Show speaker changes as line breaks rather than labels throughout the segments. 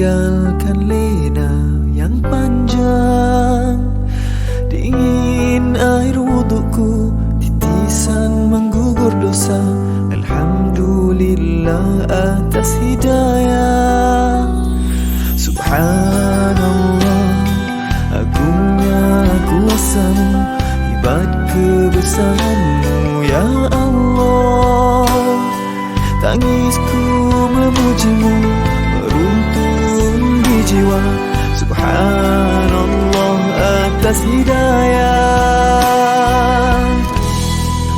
meninggalkan lena yang panjang. Dingin air wudukku, titisan menggugur dosa. Alhamdulillah atas hidayah. Subhanallah, agungnya kuasamu, hebat kebesaranmu ya Allah. Tangisku memujimu, meruntun di jiwa. Subhanallah atas hidayah.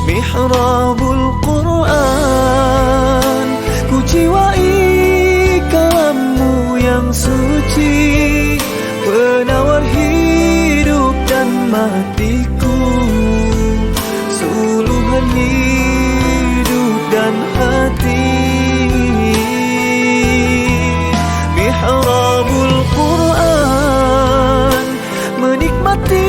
Mihrabul Quran, ku jiwai kalammu yang suci, penawar hidup dan matiku, suluhan hidup dan hati. Mihrabul Quran, menikmati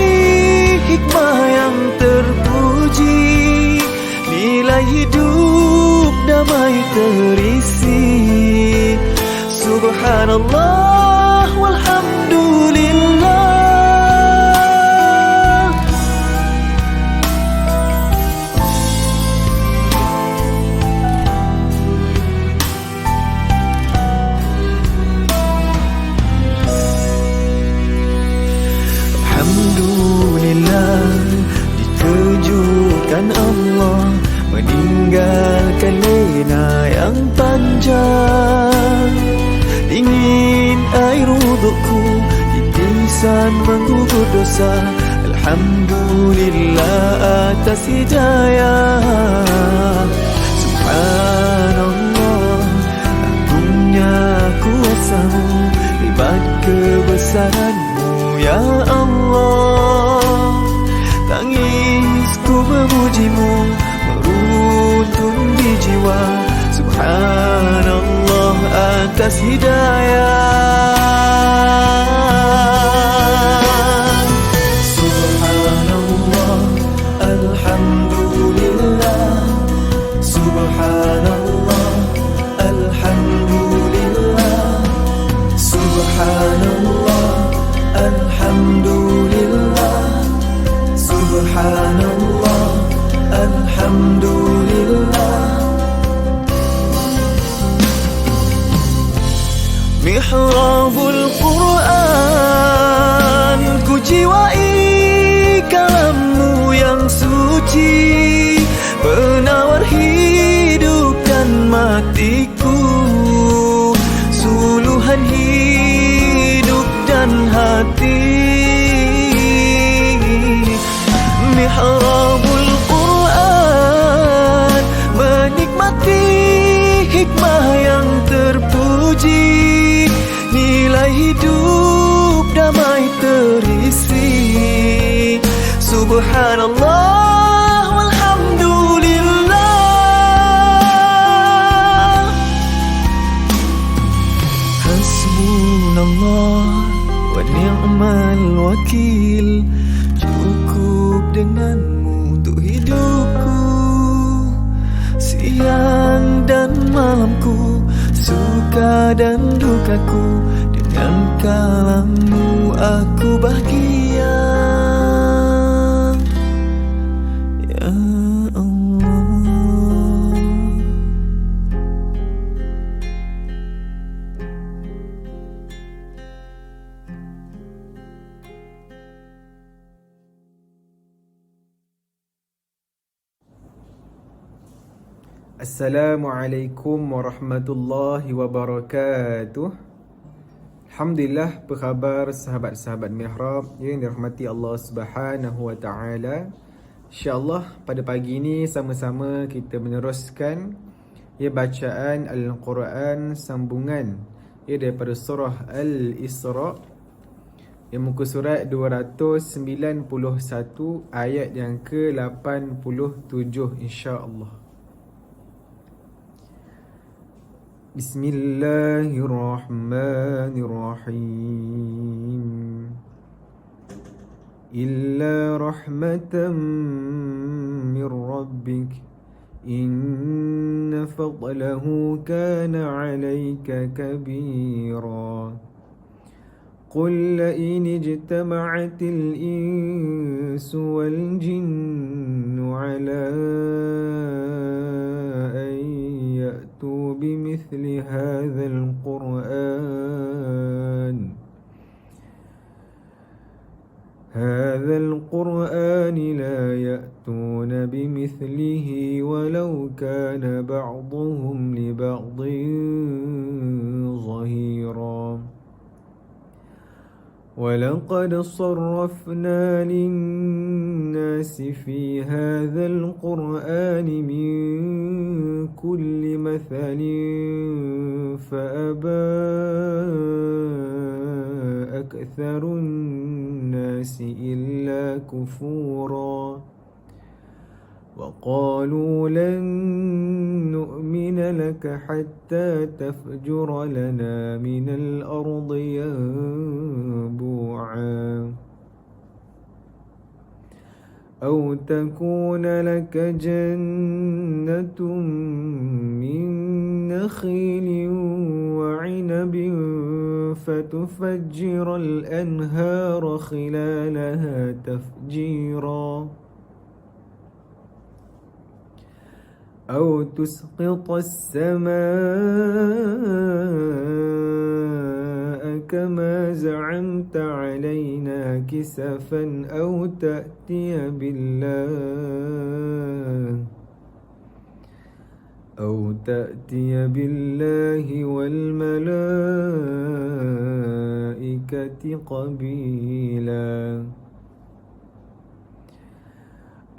hikmah yang terpuji, nilai hidup damai terisi. Subhanallah walhamdulillah. Alhamdulillah, dikejutkan Allah, meninggalkan lena yang panjang. Dingin air wudukku, titisan menggugur dosa. Alhamdulillah atas hidayah. Subhanallah, agungnya kuasamu, hebat kebesaranmu ya Allah. Tangisku memujimu, meruntun di jiwa. Subhanallah atas hidayah. Subhanallah, alhamdulillah. Subhanallah, alhamdulillah. Subhanallah, alhamdulillah. Subhanallah, alhamdulillah. Mihrabul Quran, ku jiwai kalammu yang suci, penawar hidup dan matiku, suluhan hidup dan hati. Mihrabul Quran, menikmati hikmah yang terpuji, nilai hidup damai terisi. Subhanallah walhamdulillah. Hasbunallah wa ni'mal wakil, cukup denganmu untuk hidupku, siang dan malamku, suka dan dukaku. Dengan kalammu aku bahagia ya Allah.
Assalamualaikum warahmatullahi wabarakatuh. Alhamdulillah, apa khabar sahabat-sahabat Mihrab yang dirahmati Allah Subhanahu wa taala. Insya-Allah pada pagi ini sama-sama kita meneruskan bacaan Al-Quran sambungan daripada surah Al-Isra, yang muka surat 291 ayat yang ke-87 insya-Allah. Bismillahirrahmanirrahim. Illa rahmatan min rabbik إن فضله كان عليك كبيرا قل لئن اجتمعت الإنس والجن على أن يأتوا بمثل هذا القرآن لا يأتون بمثله ولو كان بعضهم لبعض ظهيرا ولقد صرفنا للناس في هذا القرآن من كل مثل فأبى أكثر الناس إلا كفورا وقالوا لن نؤمن لك حتى تفجر لنا من الأرض ينبوعا أو تكون لك جنة من نخيل وعنب فتفجر الأنهار خلالها تفجيرا أو تسقط السماء كما زعمت علينا كسفا أو تأتي بالله والملائكة قبيلا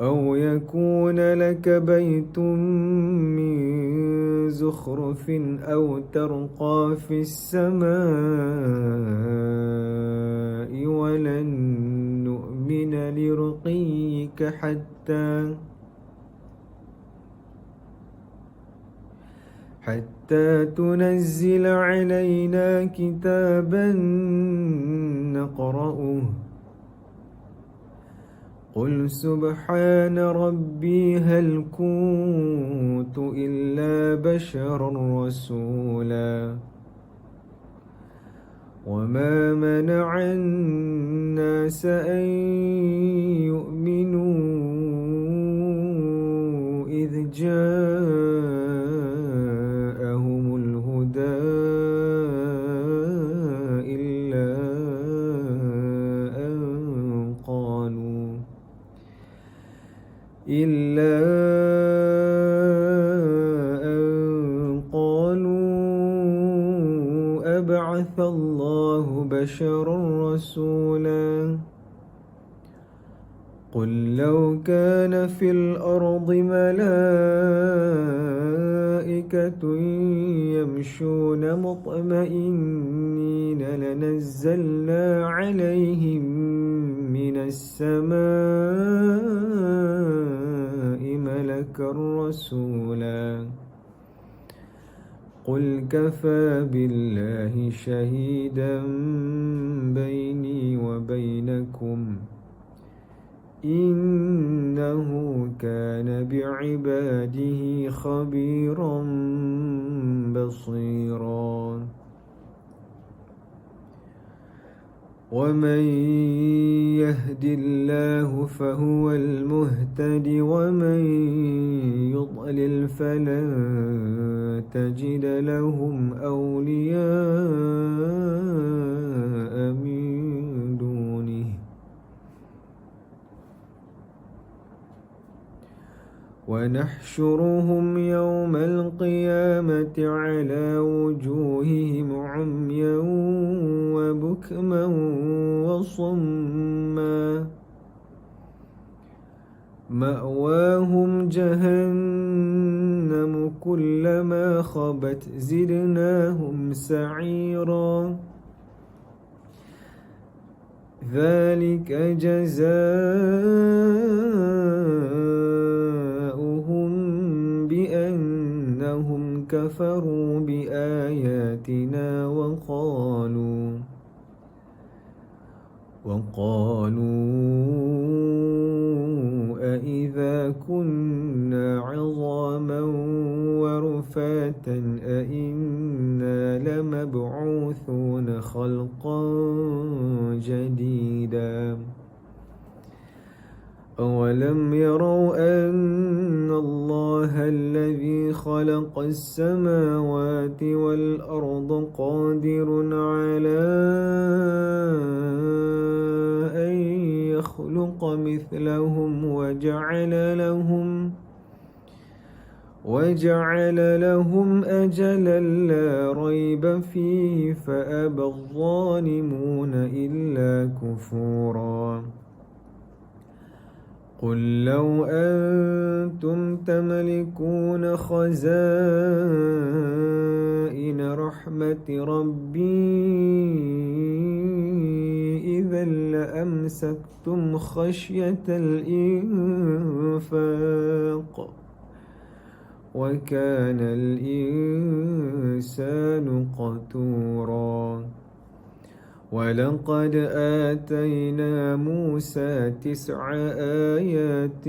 أو يكون لك بيت من زخرف أو ترقى في السماء ولن نؤمن لرقيك حتى تنزل علينا كتابا نقرأه قل سبحان ربي هل كنت إلا بشرا رسولا وما منع الناس أن يؤمنوا إذ جاءهم الهدى إلا أن قالوا أبعث الله بشرا رسولا قل لو كان في الأرض ملائكة يمشون مطمئنين لنزلنا عليهم من السماء ملكا رسولا قل كفى بالله شهيدا بيني وبينكم إنه كان بعباده خبيرا بصيرا ومن يهد الله فهو المهتد ومن يضلل فلن تجد لهم أولياء من دونه ونحشرهم يوم القيامة على وجوههم عميا وبكما وصما مأواهم جهنم كلما خبت زدناهم سعيرا ذلك جزاؤهم بأنهم كفروا بآياتنا وقالوا أإذا كنا عظاما أئنا لمبعوثون خلقا جديدا أولم يروا أن الله الذي خلق السماوات والأرض قادر على أن يخلق مثلهم وجعل لهم أجلا لا ريب فيه فأبى الظالمون إلا كفورا قل لو أنتم تملكون خزائن رحمة ربي إذا لأمسكتم خشية الإنفاق وكان الإنسان قتورا ولقد آتينا موسى 9 آيات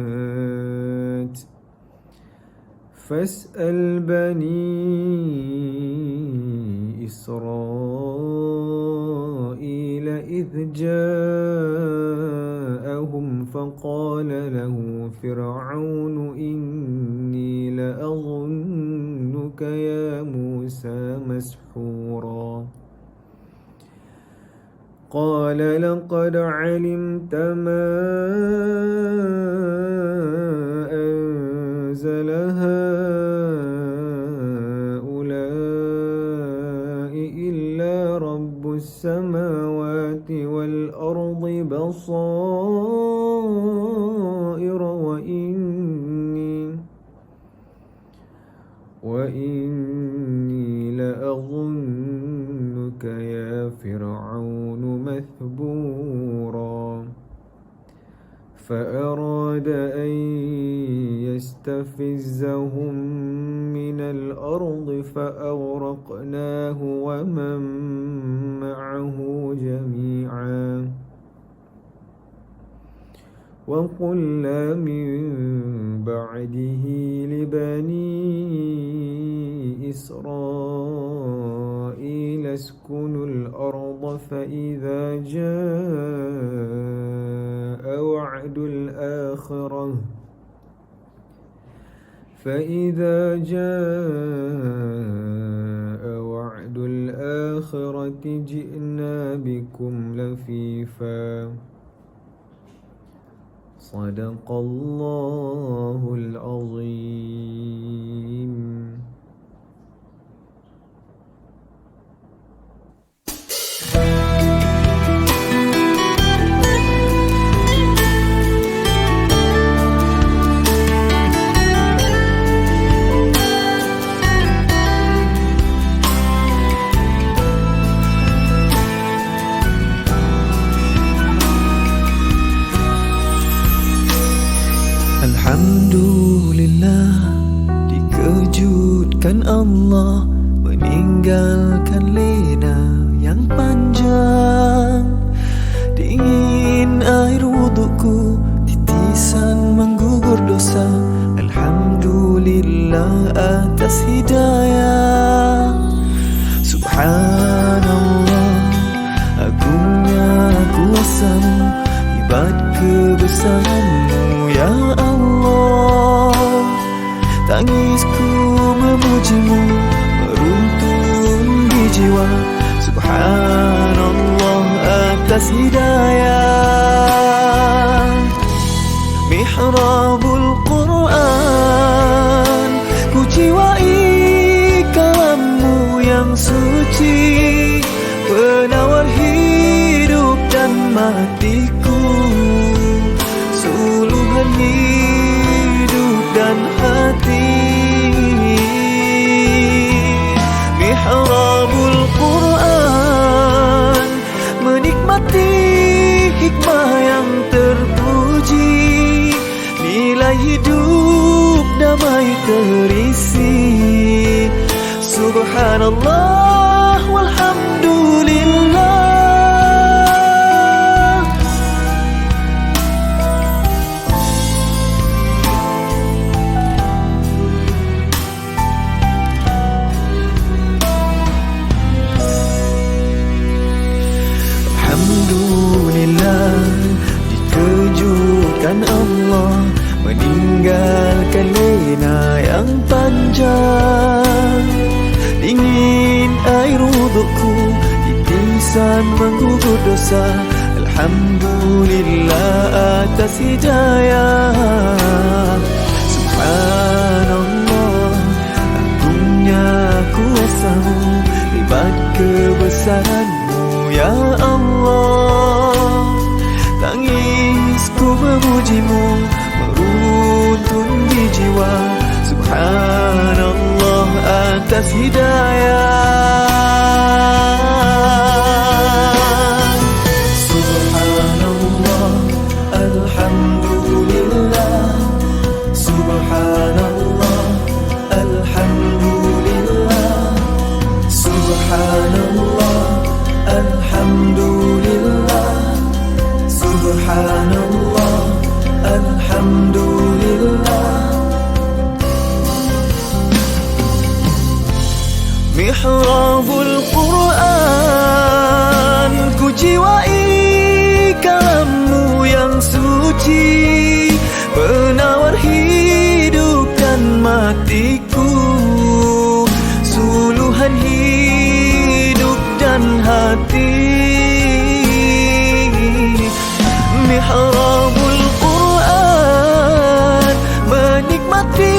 بينات فاسأل بني إسرائيل إذ جاءهم فقال له فرعون إني لأظنك يا موسى مسحورا قال لقد علمت ما أنزل هؤلاء إلا رب السماوات والأرض بصائر وإني لأظنك يا فرعون مثبورا فأراد أن يستفزهم من الأرض فأغرقناه ومن معه جميعا وقلنا من بعده لبني إسرائيل اسكنوا الأرض فإذا جاء وعد الآخرة جئنا بكم لفيفا صدق الله العظيم.
Alhamdulillah, dikejutkan Allah meninggalkan lena yang panjang. Dingin air wuduku, titisan menggugur dosa. Alhamdulillah atas hidayah. Subhanallah, agungnya kuasamu, hebat kebesaranmu ya Allah. Tangisku memujimu meruntun di jiwa. Subhanallah atas hidayah. Mihrabul Quran, ku jiwai kalammu yang suci, penawar hidup dan matiku, suluhan hidup dan hati. Mihrabul Quran, menikmati hikmah yang terpuji, nilai hidup damai terisi. Subhanallah walhamdulillah. besar. Alhamdulillah atas hidayah. Subhanallah, agungnya kuasamu, hebat kebesaranmu ya Allah. Tangisku memujimu, meruntun di jiwa. Subhanallah atas hidayah. Subhanallah, alhamdulillah. Subhanallah, alhamdulillah. Subhanallah, alhamdulillah. Subhanallah, alhamdulillah. Mihrabul Quran, ku jiwai kalammu yang suci, penawar hidup dan matiku, suluhan hidup dan hati. Mihrabul Quran, menikmati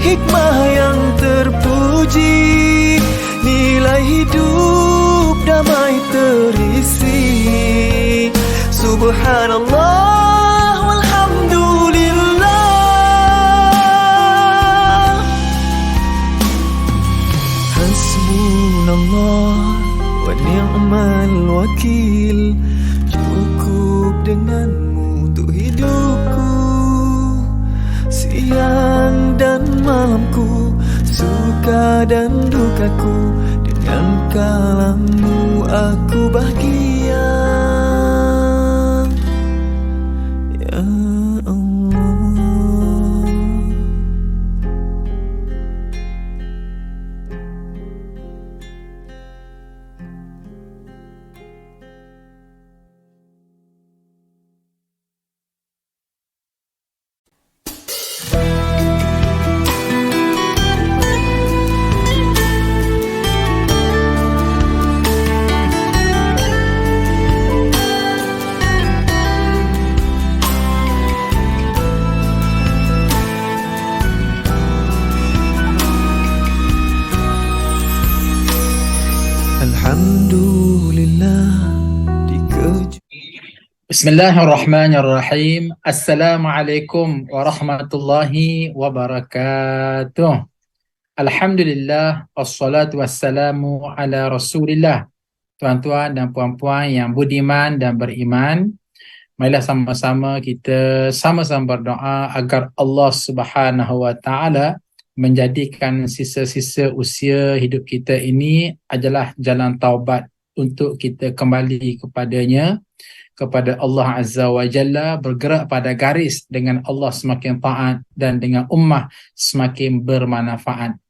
hikmah yang terpuji, nilai hidup damai terisi. Subhanallah walhamdulillah. Hasbunallah wa ni'mal wakil. Cukup denganmu untuk hidupku, siang dan malamku, suka dan dukaku. Dengan kalammu aku bahagia ya Allah. Alhamdulillah
Bismillahirrahmanirrahim. Assalamualaikum warahmatullahi wabarakatuh. Alhamdulillah, wassalatu wassalamu ala rasulillah. Tuan-tuan dan puan-puan yang budiman dan beriman, marilah sama-sama kita sama-sama berdoa agar Allah Subhanahu wa taala menjadikan sisa-sisa usia hidup kita ini adalah jalan taubat untuk kita kembali kepadanya, kepada Allah Azza wa Jalla, bergerak pada garis dengan Allah semakin taat dan dengan ummah semakin bermanfaat.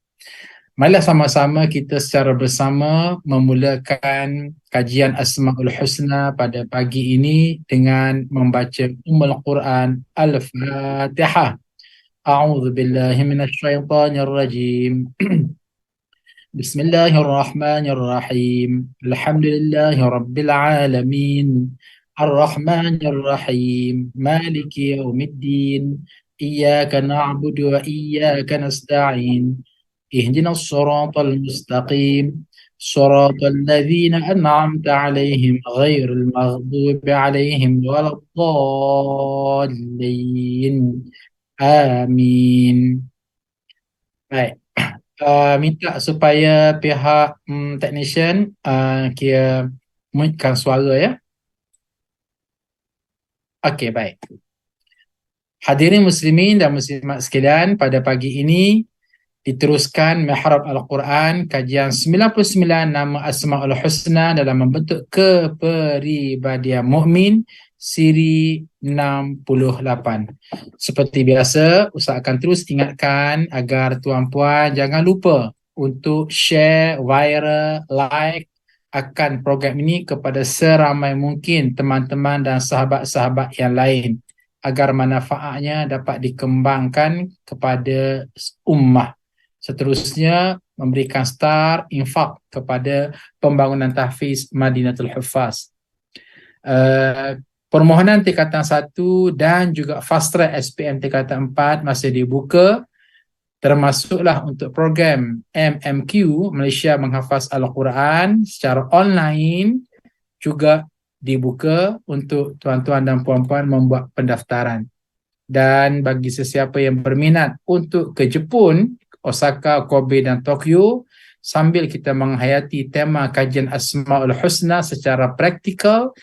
Marilah sama-sama kita secara bersama memulakan kajian Asmaul Husna pada pagi ini dengan membaca Ummul Quran Al-Fatihah. A'udzu billahi minasy syaithanir rajim. Bismillahirrahmanirrahim. Alhamdulillahi rabbil alamin. Ar-Rahmanir Rahim. Maliki yaumiddin. Iyyaka na'budu wa iyyaka nasta'in. Ihdinas siratal mustaqim. Siratal ladzina an'amta 'alaihim ghairil maghdubi 'alaihim waladdallin. Amin. Baik. Minta supaya pihak technician kira mute-kan suara ya. Okey, baik. Hadirin muslimin dan muslimat sekalian, pada pagi ini diteruskan Mihrab Al-Quran, kajian 99 nama Asmaul Husna dalam membentuk kepribadian mukmin, siri 68. Seperti biasa, Ustaz akan terus ingatkan agar tuan-puan jangan lupa untuk share, viral, like akan program ini kepada seramai mungkin teman-teman dan sahabat-sahabat yang lain agar manfaatnya dapat dikembangkan kepada ummah. Seterusnya, memberikan star infak kepada pembangunan tahfiz Madinatul Huffaz. Permohonan tingkatan 1 dan juga fast track SPM tingkatan 4 masih dibuka, termasuklah untuk program MMQ Malaysia Menghafaz Al-Quran secara online juga dibuka untuk tuan-tuan dan puan-puan membuat pendaftaran. Dan bagi sesiapa yang berminat untuk ke Jepun, Osaka, Kobe dan Tokyo, sambil kita menghayati tema kajian Asmaul Husna secara praktikal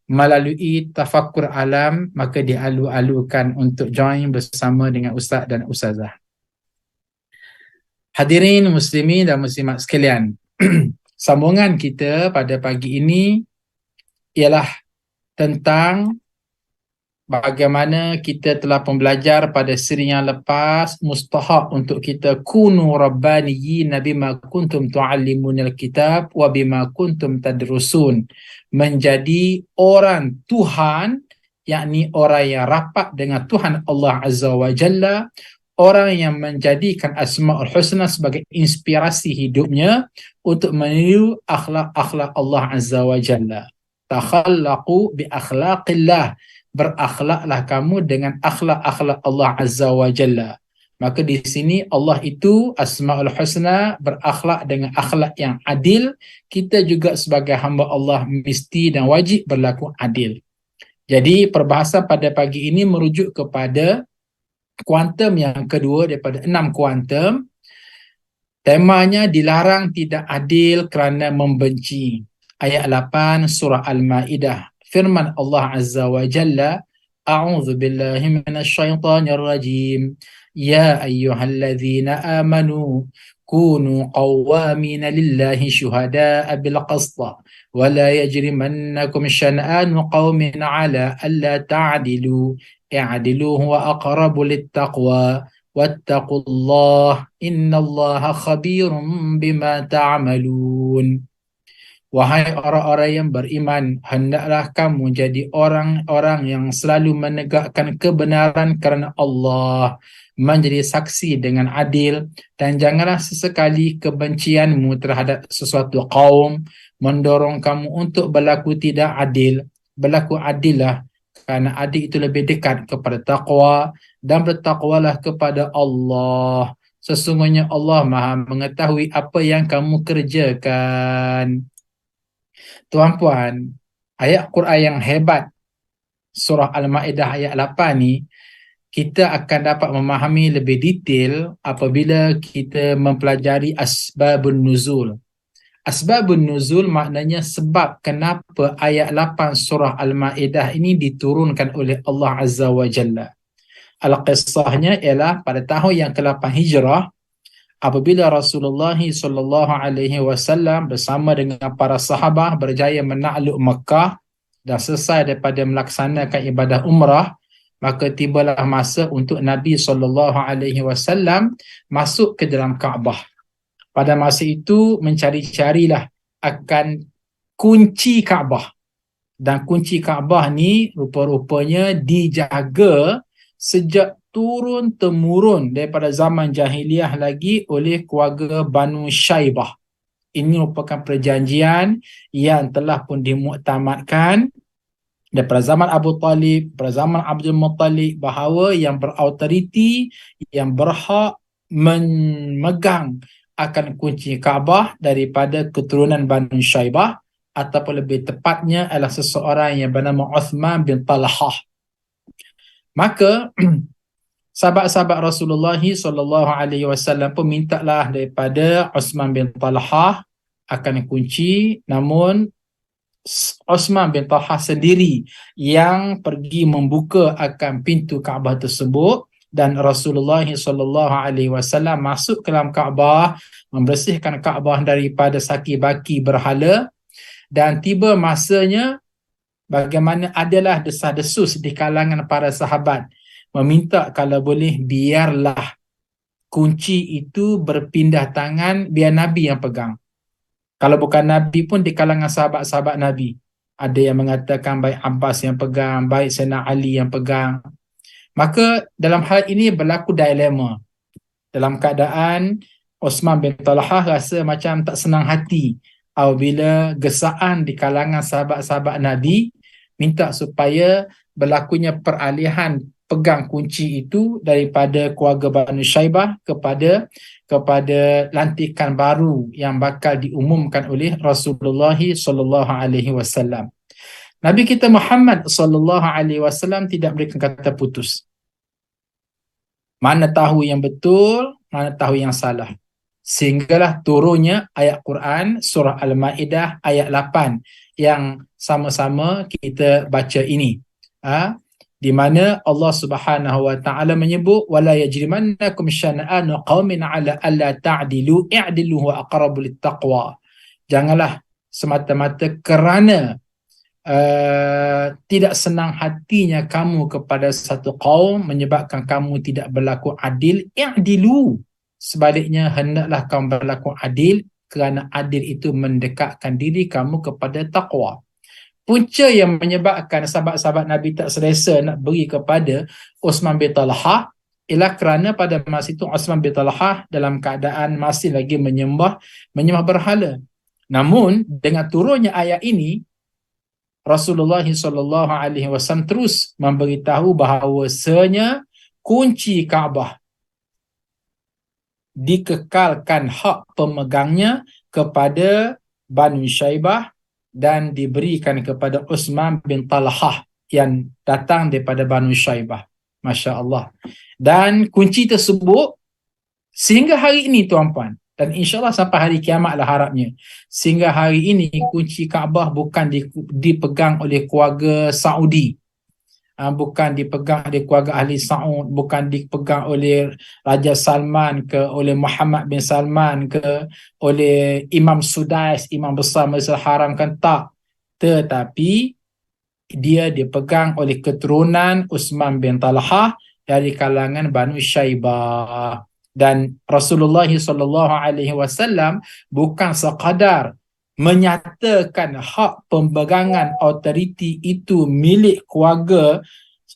melalui tafakkur alam, maka dialu-alukan untuk join bersama dengan ustaz dan ustazah. Hadirin muslimin dan muslimat sekalian, sambungan kita pada pagi ini ialah tentang bagaimana kita telah pembelajar pada siri yang lepas, mustahak untuk kita kunu rabbaniyyin bima kuntum tuallimunal kitab wa bima kuntum tadrusun, menjadi orang Tuhan, yakni orang yang rapat dengan Tuhan Allah Azza wa Jalla, orang yang menjadikan Asmaul Husna sebagai inspirasi hidupnya untuk meniru akhlak-akhlak Allah Azza wa Jalla. Takhallaqu bi akhlaqillah, berakhlaklah kamu dengan akhlak-akhlak Allah Azza wa Jalla. Maka di sini Allah itu Asmaul Husna, berakhlak dengan akhlak yang adil. Kita juga sebagai hamba Allah mesti dan wajib berlaku adil. Jadi perbahasan pada pagi ini merujuk kepada kuantum yang kedua daripada 6 kuantum. Temanya dilarang tidak adil kerana membenci. Ayat 8 surah Al-Ma'idah. Firman Allah Azza wa Jalla, A'udzu billahi minasy syaithanir rajim. Ya ayyuhalladzina amanu kunu qawwamina lillahi syuhada'a bil qist wa la yajrimannakum syan'anu qaumin 'ala alla ta'dilu i'dilu huwa aqrabu littaqwa wattaqullah innallaha khabirum bima ta'malun. Wahai orang-orang yang beriman, hendaklah kamu jadi orang-orang yang selalu menegakkan kebenaran kerana Allah, menjadi saksi dengan adil, dan janganlah sesekali kebencianmu terhadap sesuatu kaum mendorong kamu untuk berlaku tidak adil. Berlaku adillah, kerana adil itu lebih dekat kepada taqwa, dan bertakwalah kepada Allah. Sesungguhnya Allah Maha mengetahui apa yang kamu kerjakan. Tuan-puan, ayat Quran yang hebat surah Al-Ma'idah ayat 8 ni, kita akan dapat memahami lebih detail apabila kita mempelajari asbabun nuzul. Asbabun nuzul maknanya sebab kenapa ayat 8 surah Al-Ma'idah ini diturunkan oleh Allah Azza wa Jalla. Al-qissahnya ialah pada tahun yang ke-8 Hijrah, apabila Rasulullah SAW bersama dengan para sahabat berjaya menakluk Mekah dan selesai daripada melaksanakan ibadah umrah, maka tibalah masa untuk Nabi SAW masuk ke dalam Kaabah. Pada masa itu mencari-carilah akan kunci Kaabah. Dan kunci Kaabah ni rupa-rupanya dijaga sejak turun-temurun daripada zaman jahiliah lagi oleh keluarga Banu Syaibah. Ini merupakan perjanjian yang telah pun dimuktamadkan daripada zaman Abu Talib, pada zaman Abdul Muttalib, bahawa yang berautoriti, yang berhak memegang akan kunci Kaabah daripada keturunan Banu Syaibah, ataupun lebih tepatnya adalah seseorang yang bernama Uthman bin Talhah. Maka sahabat-sahabat Rasulullah SAW pun mintalah daripada Uthman bin Talhah akan kunci, namun Uthman bin Talhah sendiri yang pergi membuka akan pintu Kaabah tersebut, dan Rasulullah SAW masuk ke dalam Kaabah, membersihkan Kaabah daripada saki-baki berhala, dan tiba masanya bagaimana adalah desas-desus di kalangan para sahabat meminta kalau boleh biarlah kunci itu berpindah tangan, biar Nabi yang pegang. Kalau bukan Nabi pun di kalangan sahabat-sahabat Nabi, ada yang mengatakan baik Abbas yang pegang, baik Sayyidina Ali yang pegang. Maka dalam hal ini berlaku dilema. Dalam keadaan Uthman bin Talhah rasa macam tak senang hati apabila gesaan di kalangan sahabat-sahabat Nabi minta supaya berlakunya peralihan pegang kunci itu daripada keluarga Banu Syaibah kepada lantikan baru yang bakal diumumkan oleh Rasulullah sallallahu alaihi wasallam. Nabi kita Muhammad sallallahu alaihi wasallam tidak berikan kata putus. Mana tahu yang betul, mana tahu yang salah. Sehinggalah turunnya ayat Quran surah Al-Maidah ayat 8 yang sama-sama kita baca ini. Di mana Allah Subhanahu wa taala menyebut wala yajrimannakum syana'anu qaumin ala alla ta'dilu i'dilu huwa aqrabu littaqwa. Janganlah semata-mata kerana tidak senang hatinya kamu kepada satu kaum menyebabkan kamu tidak berlaku adil, i'dilu. Sebaliknya hendaklah kamu berlaku adil kerana adil itu mendekatkan diri kamu kepada taqwa. Punca yang menyebabkan sahabat-sahabat Nabi tak selesa nak beri kepada Uthman bin Talhah ialah kerana pada masa itu Uthman bin Talhah dalam keadaan masih lagi menyembah berhala. Namun dengan turunnya ayat ini, Rasulullah SAW terus memberitahu bahawasanya kunci Kaabah dikekalkan hak pemegangnya kepada Banu Syaibah dan diberikan kepada Uthman bin Talhah yang datang daripada Banu Syaibah. Masya Allah. Dan kunci tersebut sehingga hari ini tuan-puan, dan insyaAllah sampai hari kiamatlah harapnya, sehingga hari ini kunci Kaabah bukan dipegang oleh keluarga Saudi, bukan dipegang oleh keluarga ahli Saud, bukan dipegang oleh Raja Salman ke, oleh Muhammad bin Salman ke, oleh Imam Sudais, Imam besar Masjidil Haram, kan tak. Tetapi dia dipegang oleh keturunan Uthman bin Talhah dari kalangan Banu Syaibah. Dan Rasulullah SAW bukan sekadar menyatakan hak pemegangan autoriti itu milik keluarga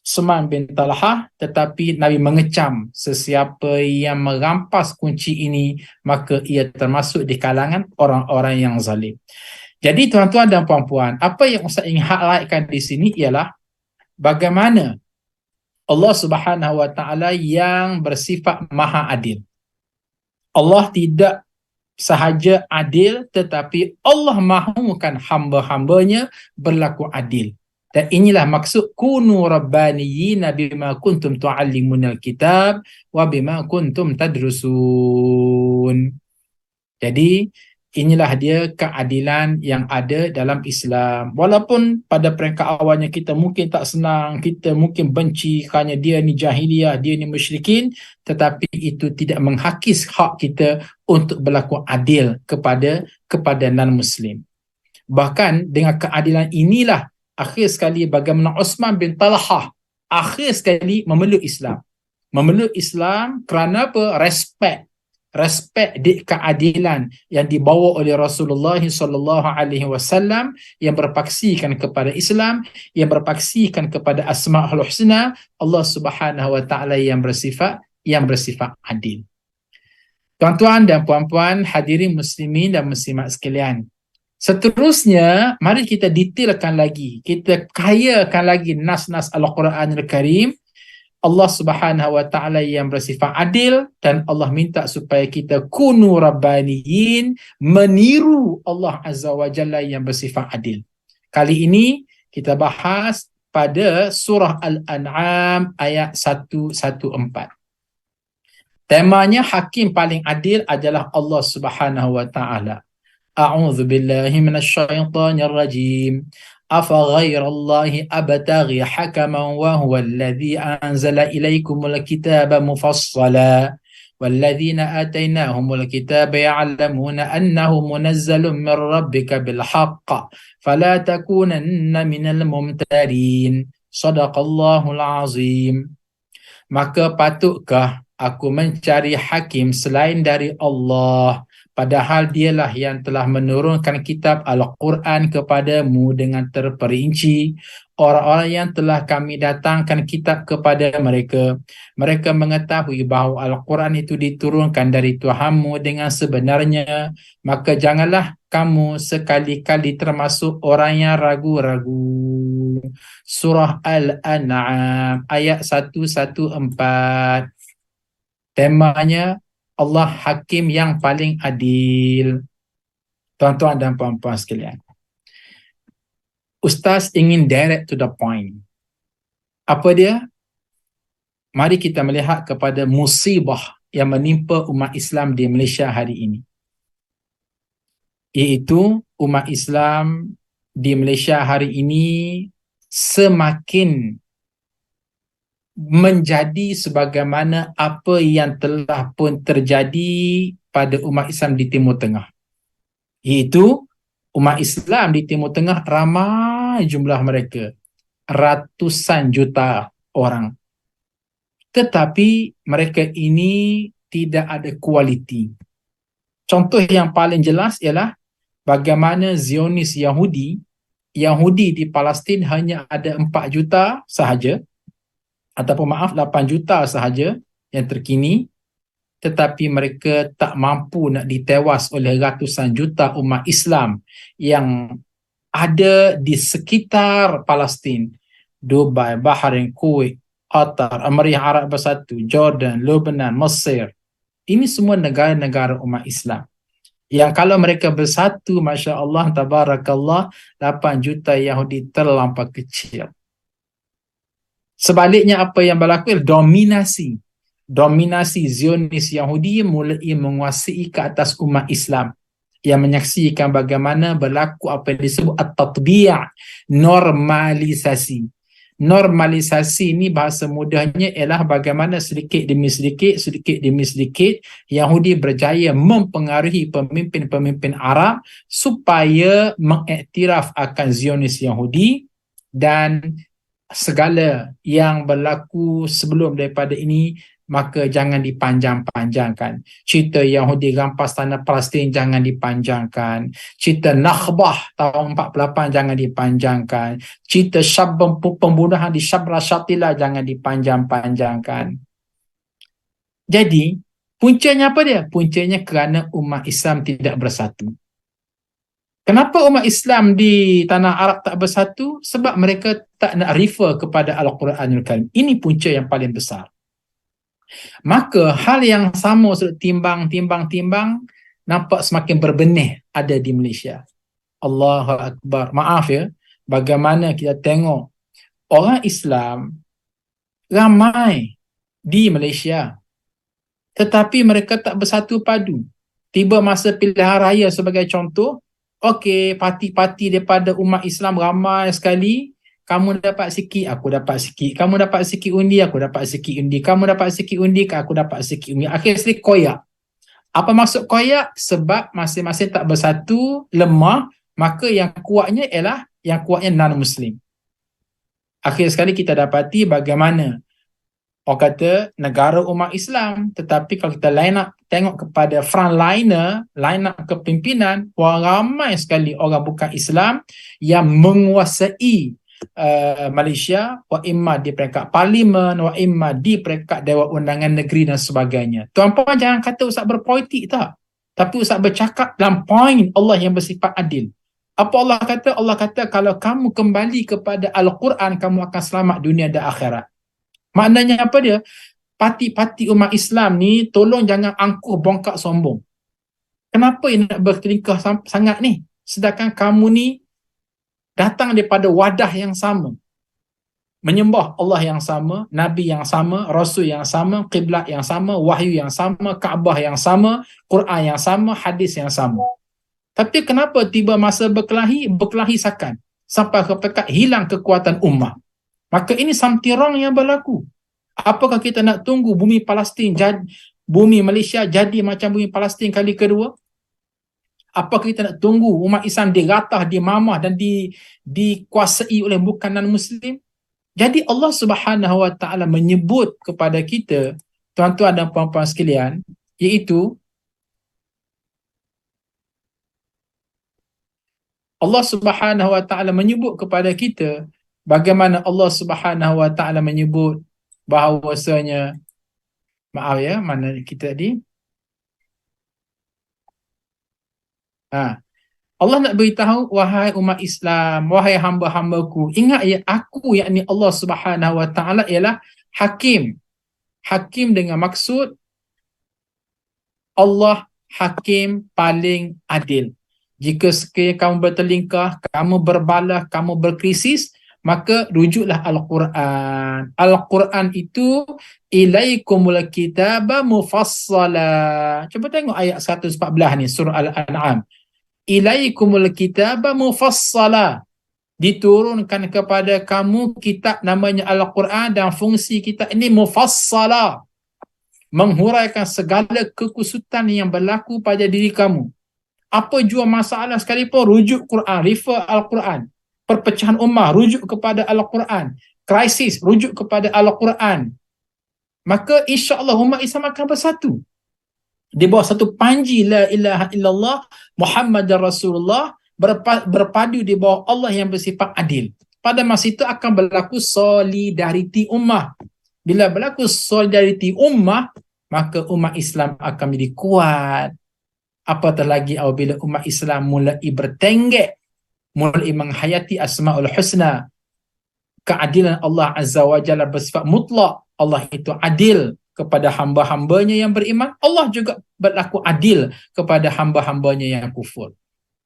Uthman bin Talhah, tetapi Nabi mengecam sesiapa yang merampas kunci ini maka ia termasuk di kalangan orang-orang yang zalim. Jadi tuan-tuan dan puan-puan, apa yang Ustaz ingin highlightkan di sini ialah bagaimana Allah Subhanahu wa taala yang bersifat maha adil. Allah tidak sahaja adil, tetapi Allah mahukan hamba-hambanya berlaku adil. Dan inilah maksud kunu rabbaniyina bima kuntum tu'allimunal kitab wa bima kuntum tadrusun. Jadi inilah dia keadilan yang ada dalam Islam. Walaupun pada peringkat awalnya kita mungkin tak senang, kita mungkin benci kerana dia ni jahiliyah, dia ni musyrikin, tetapi itu tidak menghakis hak kita untuk berlaku adil kepada non-Muslim. Bahkan dengan keadilan inilah akhir sekali bagaimana Uthman bin Talhah akhir sekali memeluk Islam. Memeluk Islam kerana apa? Respek di keadilan yang dibawa oleh Rasulullah SAW yang berpaksikan kepada Islam, yang berpaksikan kepada Asmaul Husna, Allah Subhanahu wa taala yang bersifat adil. Tuan-tuan dan puan-puan, hadirin muslimin dan muslimat sekalian. Seterusnya, mari kita detailkan lagi, kita kayakan lagi nas-nas Al-Quranul Karim. Allah Subhanahu wa taala yang bersifat adil, dan Allah minta supaya kita kunu rabbaniyin, meniru Allah Azza wa Jalla yang bersifat adil. Kali ini kita bahas pada surah Al-An'am ayat 114. Temanya hakim paling adil adalah Allah Subhanahu wa taala. A'udzu billahi minasyaitonir rajim. أفغير الله أبتغي حكما وهو الذي أنزل إليكم الكتاب مفصلا والذين آتيناهم الكتاب يعلمون أنه منزل من ربك بالحق فلا تكونن من الممترين صدق الله العظيم. Maka patutkah aku mencari hakim selain dari Allah Padahal dialah yang telah menurunkan kitab Al-Quran kepadamu dengan terperinci. Orang-orang yang telah kami datangkan kitab kepada mereka, mereka mengetahui bahawa Al-Quran itu diturunkan dari Tuhanmu dengan sebenarnya. Maka janganlah kamu sekali-kali termasuk orang yang ragu-ragu. Surah Al-An'am ayat 114. Temanya Allah Hakim yang paling adil. Tuan-tuan dan puan-puan sekalian, Ustaz ingin direct to the point. Apa dia? Mari kita melihat kepada musibah yang menimpa umat Islam di Malaysia hari ini. Iaitu umat Islam di Malaysia hari ini semakin menjadi sebagaimana apa yang telah pun terjadi pada umat Islam di Timur Tengah. Iaitu umat Islam di Timur Tengah ramai jumlah mereka, ratusan juta orang. Tetapi mereka ini tidak ada kualiti. Contoh yang paling jelas ialah bagaimana Zionis Yahudi di Palestin hanya ada 4 juta sahaja, ataupun 8 juta sahaja yang terkini, tetapi mereka tak mampu nak ditewas oleh ratusan juta umat Islam yang ada di sekitar Palestin. Dubai, Bahrain, Kuwait, Qatar, Emirates Arab Bersatu, Jordan, Lebanon, Mesir. Ini semua negara-negara umat Islam yang kalau mereka bersatu, Masya Allah, Tabarakallah, 8 juta Yahudi terlampau kecil. Sebaliknya apa yang berlaku ialah dominasi Zionis Yahudi mulai menguasai ke atas umat Islam, yang menyaksikan bagaimana berlaku apa yang disebut at-tatbi', normalisasi. Normalisasi ni bahasa mudahnya ialah bagaimana sedikit demi sedikit Yahudi berjaya mempengaruhi pemimpin-pemimpin Arab supaya mengiktiraf akan Zionis Yahudi, dan segala yang berlaku sebelum daripada ini maka jangan dipanjang-panjangkan. Cerita Yahudi rampas tanah Palestin jangan dipanjangkan. Cerita Nakhbah tahun 48 jangan dipanjangkan. Cerita pembunuhan di Shabra Shatila jangan dipanjang-panjangkan. Jadi, puncanya apa dia? Puncanya kerana umat Islam tidak bersatu. Kenapa umat Islam di tanah Arab tak bersatu? Sebab mereka tak nak refer kepada Al-Quranul Karim. Ini punca yang paling besar. Maka hal yang sama sudah timbang, nampak semakin berbenih ada di Malaysia. Allahu Akbar. Maaf ya, bagaimana kita tengok orang Islam ramai di Malaysia, tetapi mereka tak bersatu padu. Tiba masa pilihan raya sebagai contoh, okey, parti-parti daripada umat Islam ramai sekali. Kamu dapat sikit, aku dapat sikit. Kamu dapat sikit undi, aku dapat sikit undi. Kamu dapat sikit undi, aku dapat sikit undi. Akhirnya koyak. Apa maksud koyak? Sebab masing-masing tak bersatu, lemah, maka yang kuatnya non-Muslim. Akhir sekali kita dapati bagaimana orang kata negara umat Islam, tetapi kalau kita tengok kepada frontliner, line up kepimpinan, orang ramai sekali orang bukan Islam yang menguasai Malaysia, wa imma di peringkat parlimen, wa imma di peringkat Dewan Undangan Negeri dan sebagainya. Tuan-puan jangan kata Ustaz berpolitik tak, tapi Ustaz bercakap dalam poin Allah yang bersifat adil. Apa Allah kata? Allah kata kalau kamu kembali kepada Al-Quran, kamu akan selamat dunia dan akhirat. Maknanya apa dia? Parti-parti umat Islam ni tolong jangan angkuh bongkak sombong. Kenapa nak berkelingkah sangat ni? Sedangkan kamu ni datang daripada wadah yang sama, menyembah Allah yang sama, Nabi yang sama, Rasul yang sama, Qiblat yang sama, Wahyu yang sama, Kaabah yang sama, Quran yang sama, hadis yang sama. Tapi kenapa tiba masa berkelahi sakan sampai ke pekat hilang kekuatan ummah? Maka ini something wrong yang berlaku. Apakah kita nak tunggu bumi Palestin, bumi Malaysia jadi macam bumi Palestin kali kedua? Apakah kita nak tunggu umat Islam diratah, dimamah dan dikuasai oleh bukan non-Muslim? Jadi Allah Subhanahu Wa Taala menyebut kepada kita, tuan-tuan dan puan-puan sekalian, iaitu Allah Subhanahu Wa Taala menyebut kepada kita bagaimana Allah Subhanahu Wa Taala menyebut bahawasanya, maaf ya, mana kita tadi? Allah nak beritahu, wahai umat Islam, wahai hamba-hambaku, ingat ya, aku yakni Allah Subhanahu Wa Taala ialah hakim. Hakim dengan maksud Allah hakim paling adil. Jika sekiranya kamu bertelingkah, kamu berbalah, kamu berkrisis, maka rujuklah Al-Quran. Al-Quran itu ilaikumul kitaba mufassala. Cuba tengok ayat 114 ni, surah Al-An'am. Ilaikumul kitaba mufassala. Diturunkan kepada kamu kitab namanya Al-Quran, dan fungsi kitab ini mufassala, menghuraikan segala kekusutan yang berlaku pada diri kamu. Apa jua masalah sekalipun, rujuk Quran, refer Al-Quran. Perpecahan ummah, rujuk kepada Al-Quran. Krisis, rujuk kepada Al-Quran. Maka insya-Allah umat Islam akan bersatu di bawah satu panji la ilaha illallah Muhammadar Rasulullah, berpadu di bawah Allah yang bersifat adil. Pada masa itu akan berlaku solidariti ummah. Bila berlaku solidariti ummah, maka umat Islam akan menjadi kuat. Apatah lagi apabila umat Islam mulai bertenggek, mulai menghayati Asmaul Husna. Keadilan Allah Azza wa Jalla bersifat mutlak. Allah itu adil kepada hamba-hambanya yang beriman. Allah juga berlaku adil kepada hamba-hambanya yang kufur.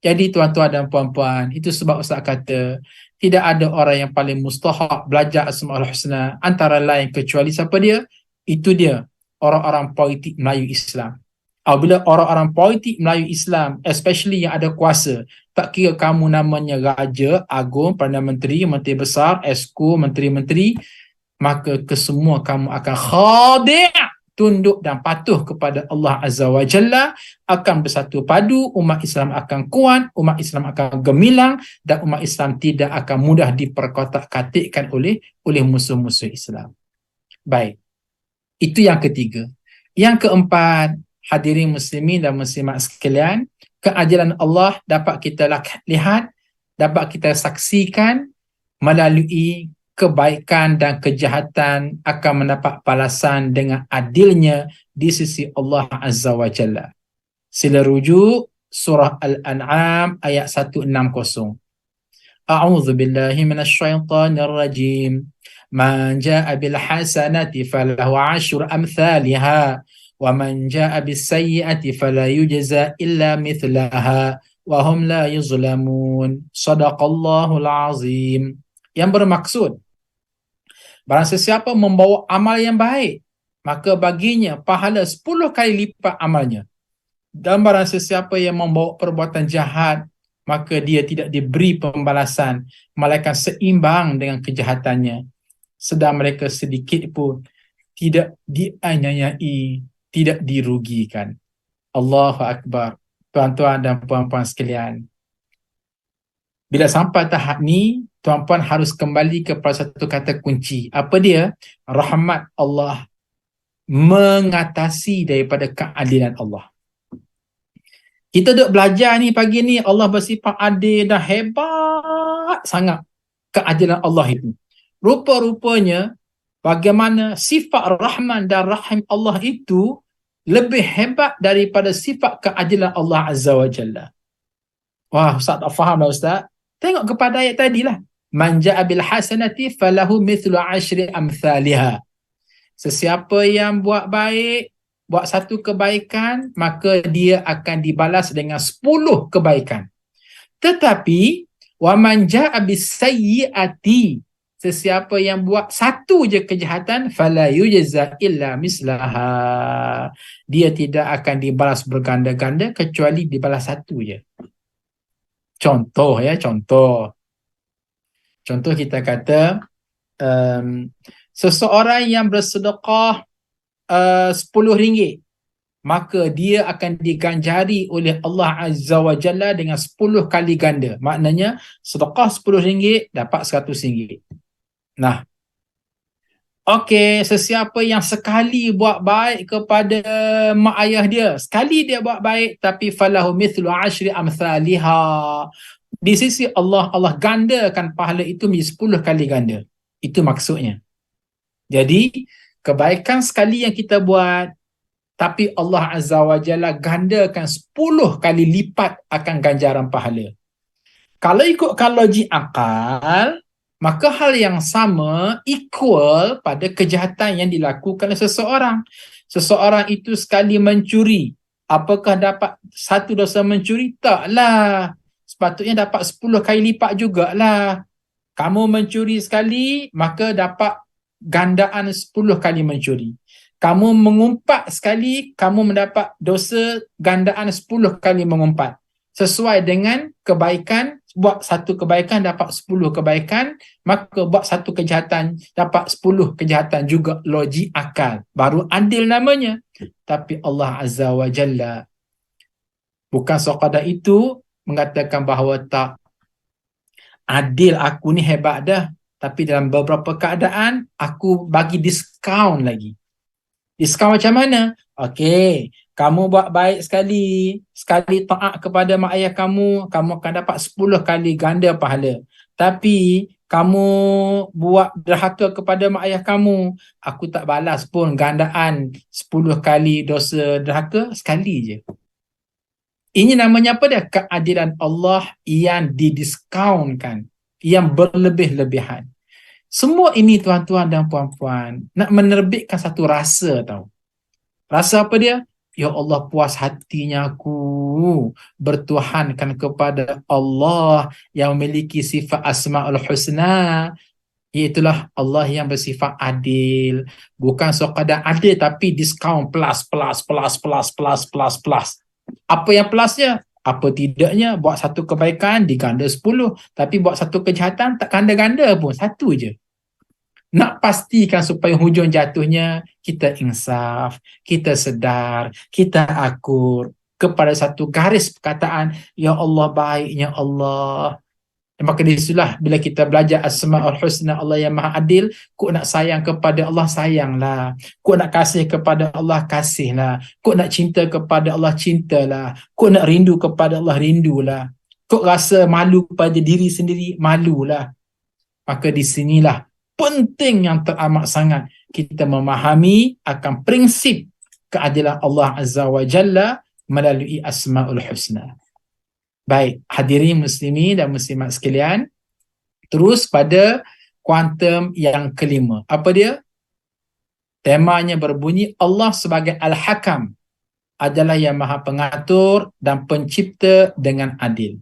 Jadi tuan-tuan dan puan-puan, itu sebab Ustaz kata, tidak ada orang yang paling mustahak belajar Asmaul Husna antara lain kecuali siapa dia? Itu dia, orang-orang politik Melayu Islam. Apabila orang-orang politik Melayu Islam, especially yang ada kuasa, tak kira kamu namanya Raja, Agung, Perdana Menteri, Menteri Besar, Esko, Menteri-Menteri, maka kesemua kamu akan khadi', tunduk dan patuh kepada Allah Azza wa Jalla, akan bersatu padu, umat Islam akan kuat, umat Islam akan gemilang, dan umat Islam tidak akan mudah diperkotak-katikkan oleh musuh-musuh Islam. Baik, itu yang ketiga. Yang keempat, hadirin muslimin dan muslimat sekalian, keadilan Allah dapat kita lihat, dapat kita saksikan melalui kebaikan dan kejahatan akan mendapat balasan dengan adilnya di sisi Allah Azza wa Jalla. Sila rujuk surah Al-An'am ayat 160. A'udzu billahi minasyaitonir rajim. Man jaa'a bil hasanati falahu 'asyru amsalha wa man jaa'a bis sayyi'ati fala yujza illa mithlaha wa hum la yuzlamun. Shadaqallahul azim. Yang bermaksud, barang sesiapa membawa amal yang baik, maka baginya pahala 10 kali lipat amalnya. Dan barang sesiapa yang membawa perbuatan jahat, maka dia tidak diberi pembalasan, melainkan seimbang dengan kejahatannya. Sedang mereka sedikit pun tidak dianiayai, tidak dirugikan. Allahu Akbar. Tuan-tuan dan puan-puan sekalian, bila sampai tahap ni, tuan-puan harus kembali kepada satu kata kunci. Apa dia? Rahmat Allah mengatasi daripada keadilan Allah. Kita duk belajar ni pagi ni, Allah bersifat adil dan hebat sangat keadilan Allah itu. Rupa-rupanya bagaimana sifat Rahman dan Rahim Allah itu lebih hebat daripada sifat keadilan Allah Azza wa Jalla. Wah, Ustaz tak faham dah Ustaz. Tengok kepada ayat tadi lah. Man ja'a bil hasanati falahu mithlu 'ashri amsalha. Sesiapa yang buat baik, buat satu kebaikan, maka dia akan dibalas dengan 10 kebaikan. Tetapi wa man ja'a bis sayyi'ati, sesiapa yang buat satu je kejahatan, fala yujza illa mislaha, dia tidak akan dibalas berganda-ganda kecuali dibalas satu je. Contoh kita kata seseorang yang bersedekah RM10, maka dia akan diganjari oleh Allah Azza wa Jalla dengan 10 kali ganda. Maknanya sedekah RM10 dapat RM100. Nah, okey, sesiapa yang sekali buat baik kepada mak ayah dia, sekali dia buat baik, tapi falahu mithlu 'ashri amsalha, Di sisi Allah, Allah gandakan pahala itu menjadi 10 kali ganda. Itu maksudnya. Jadi, kebaikan sekali yang kita buat, tapi Allah Azza wa Jalla gandakan 10 kali lipat akan ganjaran pahala. Kalau ikutkan logik akal, maka hal yang sama equal pada kejahatan yang dilakukan oleh seseorang. Seseorang itu sekali mencuri, apakah dapat satu dosa mencuri? Taklah. Sepatutnya dapat 10 kali lipat jugalah. Kamu mencuri sekali, maka dapat gandaan 10 kali mencuri. Kamu mengumpat sekali, kamu mendapat dosa gandaan 10 kali mengumpat. Sesuai dengan kebaikan, buat satu kebaikan dapat 10 kebaikan, maka buat satu kejahatan dapat 10 kejahatan juga. Logik akal. Baru adil namanya. Tapi Allah Azza wa Jalla bukan sekadar itu mengatakan bahawa tak adil, aku ni hebat dah, tapi dalam beberapa keadaan aku bagi diskaun lagi. Diskaun macam mana? Okey, kamu buat baik sekali taat kepada mak ayah kamu, kamu akan dapat 10 kali ganda pahala. Tapi kamu buat derhaka kepada mak ayah kamu, aku tak balas pun gandaan 10 kali dosa derhaka, sekali je. Ini namanya apa dia? Keadilan Allah yang didiskaunkan, yang berlebih-lebihan. Semua ini tuan-tuan dan puan-puan nak menerbitkan satu rasa tau. Rasa apa dia? Ya Allah, puas hatinya aku bertuhankan kepada Allah yang memiliki sifat Asmaul Husna, iaitulah Allah yang bersifat adil. Bukan sekadar adil tapi diskaun plus. Apa yang plusnya? Apa tidaknya buat satu kebaikan diganda 10, tapi buat satu kejahatan tak ganda-ganda pun, satu je. Nak pastikan supaya hujung jatuhnya kita insaf, kita sedar, kita akur kepada satu garis perkataan, Ya Allah, baiknya Allah. Maka disitulah bila kita belajar Asmaul Husna, Allah yang Maha Adil, kau nak sayang kepada Allah, sayanglah. Kau nak kasih kepada Allah, kasihlah. Kau nak cinta kepada Allah, cintalah. Kau nak rindu kepada Allah, rindulah. Kau rasa malu pada diri sendiri, malulah. Maka di sinilah penting yang teramat sangat kita memahami akan prinsip keadilan Allah Azza wa Jalla melalui Asmaul Husna. Baik, hadirin muslimin dan muslimat sekalian, terus pada kuantum yang kelima. Apa dia? Temanya berbunyi, Allah sebagai Al-Hakam adalah yang Maha Pengatur dan Pencipta dengan adil.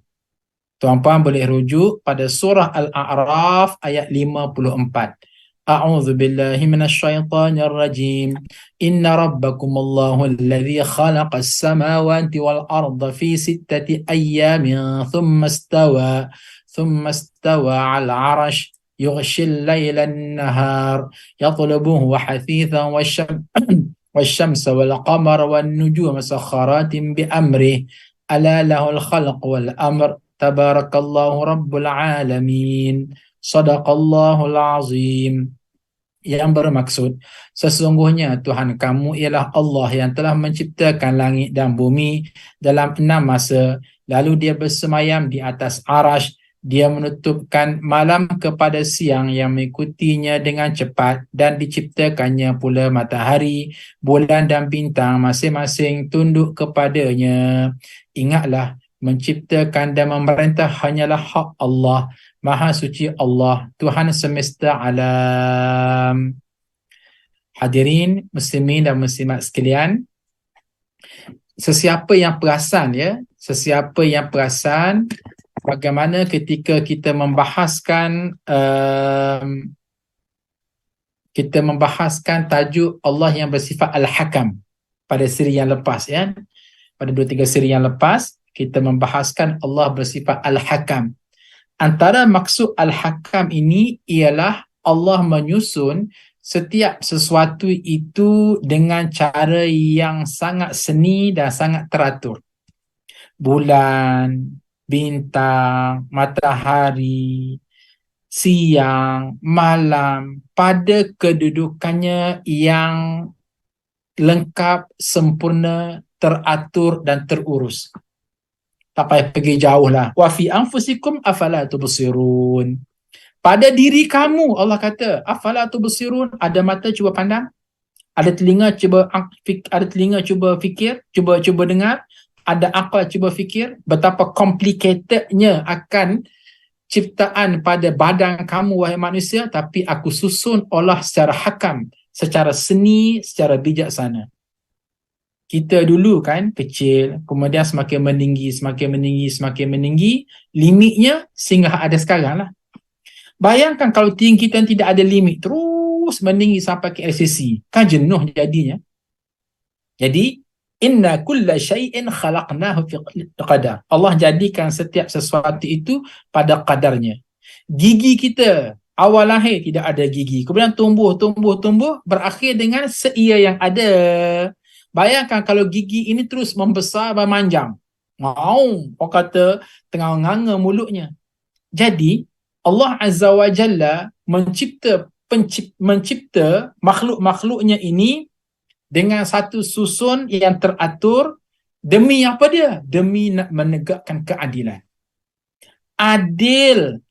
Tuan-puan boleh rujuk pada surah Al-A'raf ayat 54. A'udzu billahi minasyaitonir rajim. Inna rabbakumullahu alladzi khalaqas samawati wal arda fi sittati ayyamin thumma istawa 'alal 'arsy yughshil laila an-nahar yatlubuhu hafithan wasyamsa wal qamara wan nujuma sakharatin bi amrihi ala lahul khalq wal amr tabarakallahu rabbul alamin. Sadaqallahul azim. Yang bermaksud, sesungguhnya Tuhan kamu ialah Allah yang telah menciptakan langit dan bumi dalam 6 masa, lalu dia bersemayam di atas arasy, dia menutupkan malam kepada siang yang mengikutinya dengan cepat, dan diciptakannya pula matahari, bulan dan bintang masing-masing tunduk kepadanya. Ingatlah, menciptakan dan memerintah hanyalah hak Allah. Maha suci Allah, Tuhan semesta alam. Hadirin muslimin dan muslimat sekalian, sesiapa yang perasan bagaimana ketika kita membahaskan tajuk Allah yang bersifat Al-Hakam pada siri yang lepas, ya. Pada 2-3 siri yang lepas kita membahaskan Allah bersifat Al-Hakam. Antara maksud Al-Hakam ini ialah Allah menyusun setiap sesuatu itu dengan cara yang sangat seni dan sangat teratur. Bulan, bintang, matahari, siang, malam, pada kedudukannya yang lengkap, sempurna, teratur dan terurus. Tak payah pergi jauh lah. Wa fi anfusikum afala tubsirun. Pada diri kamu, Allah kata, afala tubsirun, ada mata cuba pandang, ada telinga cuba fikir, cuba dengar, ada akal cuba fikir betapa complicatednya akan ciptaan pada badan kamu wahai manusia, tapi aku susun olah secara hakam, secara seni, secara bijaksana. Kita dulu kan kecil, kemudian semakin meninggi, limitnya sehingga ada sekarang lah. Bayangkan kalau tinggi kita tidak ada limit, terus meninggi sampai ke LCC, kan jenuh jadinya. Jadi inna kulla syai'in khalaqnahu fi qadar. Allah jadikan setiap sesuatu itu pada qadarnya. Gigi kita awal lahir tidak ada gigi, kemudian tumbuh, berakhir dengan seia yang ada. Bayangkan kalau gigi ini terus membesar, memanjang. Orang kata tengah nganga mulutnya. Jadi Allah Azza wa Jalla mencipta makhluk-makhluknya ini dengan satu susun yang teratur. Demi apa dia? Demi nak menegakkan keadilan. Adil.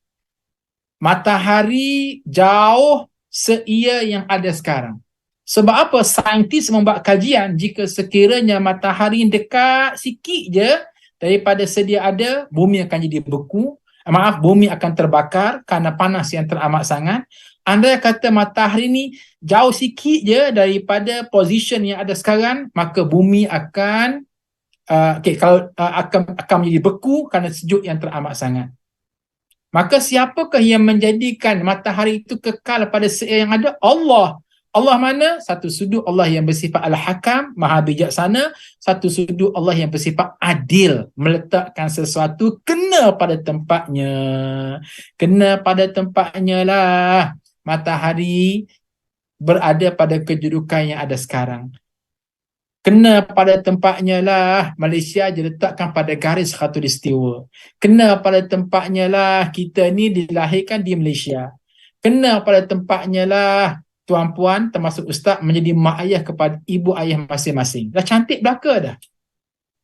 Matahari jauh seia yang ada sekarang. Sebab apa? Saintis membuat kajian, jika sekiranya matahari dekat sikit je daripada sedia ada, bumi akan jadi beku. Bumi akan terbakar kerana panas yang teramat sangat. Andai kata matahari ni jauh sikit je daripada position yang ada sekarang, maka bumi akan akan menjadi beku kerana sejuk yang teramat sangat. Maka siapakah yang menjadikan matahari itu kekal pada seia yang ada? Allah. Allah mana? Satu sudut Allah yang bersifat Al-Hakam, Maha Bijaksana. Satu sudut Allah yang bersifat adil, meletakkan sesuatu kena pada tempatnya. Kena pada tempatnya lah. Matahari berada pada kedudukan yang ada sekarang. Kena pada tempatnya lah. Malaysia diletakkan pada garis khatulistiwa. Kena pada tempatnya lah. Kita ni dilahirkan di Malaysia. Kena pada tempatnya lah. Tuan-puan termasuk ustaz menjadi mak ayah kepada ibu ayah masing-masing. Dah cantik belaka dah.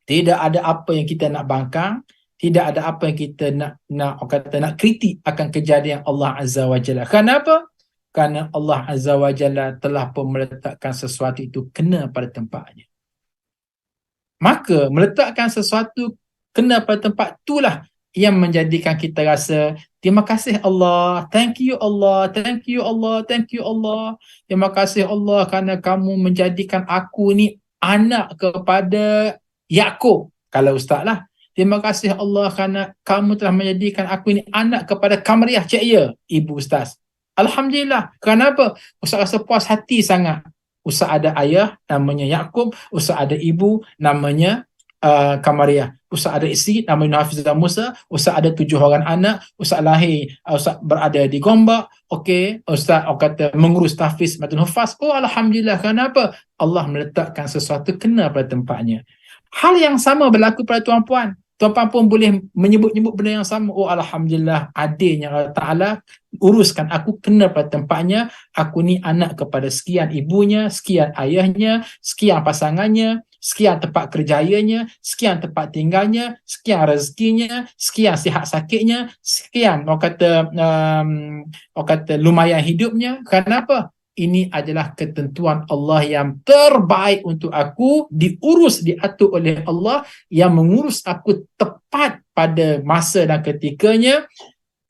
Tidak ada apa yang kita nak bangkang, tidak ada apa yang kita nak kritik akan kejadian Allah Azza wa Jalla. Kenapa? Kerana Allah Azza wa Jalla telah pun meletakkan sesuatu itu kena pada tempatnya. Maka meletakkan sesuatu kena pada tempat itulah yang menjadikan kita rasa terima kasih Allah, thank you Allah, thank you Allah, thank you Allah. Terima kasih Allah kerana kamu menjadikan aku ni anak kepada Yaqub, kalau ustaz lah. Terima kasih Allah kerana kamu telah menjadikan aku ni anak kepada Kamariah Cik Ya, ibu ustaz. Alhamdulillah. Kenapa? Ustaz rasa puas hati sangat. Ustaz ada ayah namanya Yaqub, ustaz ada ibu namanya Kamariah. Ustaz ada isteri namanya Hafizah Musa. Ustaz ada 7 orang anak. Ustaz lahir, Ustaz berada di Gombak. Okey, Ustaz kata mengurus tahfiz Matun Hufaz. Oh Alhamdulillah. Kenapa? Allah meletakkan sesuatu kena pada tempatnya. Hal yang sama berlaku pada tuan-puan. Tuan-puan pun boleh menyebut-nyebut benda yang sama. Oh Alhamdulillah, adilnya Allah Ta'ala uruskan aku kena pada tempatnya. Aku ni anak kepada sekian ibunya, sekian ayahnya, sekian pasangannya, sekian tempat kerjayanya, sekian tempat tinggalnya, sekian rezekinya, sekian sihat sakitnya, sekian orang kata lumayan hidupnya. Kenapa? Ini adalah ketentuan Allah yang terbaik untuk aku, diurus, diatur oleh Allah yang mengurus aku tepat pada masa dan ketikanya,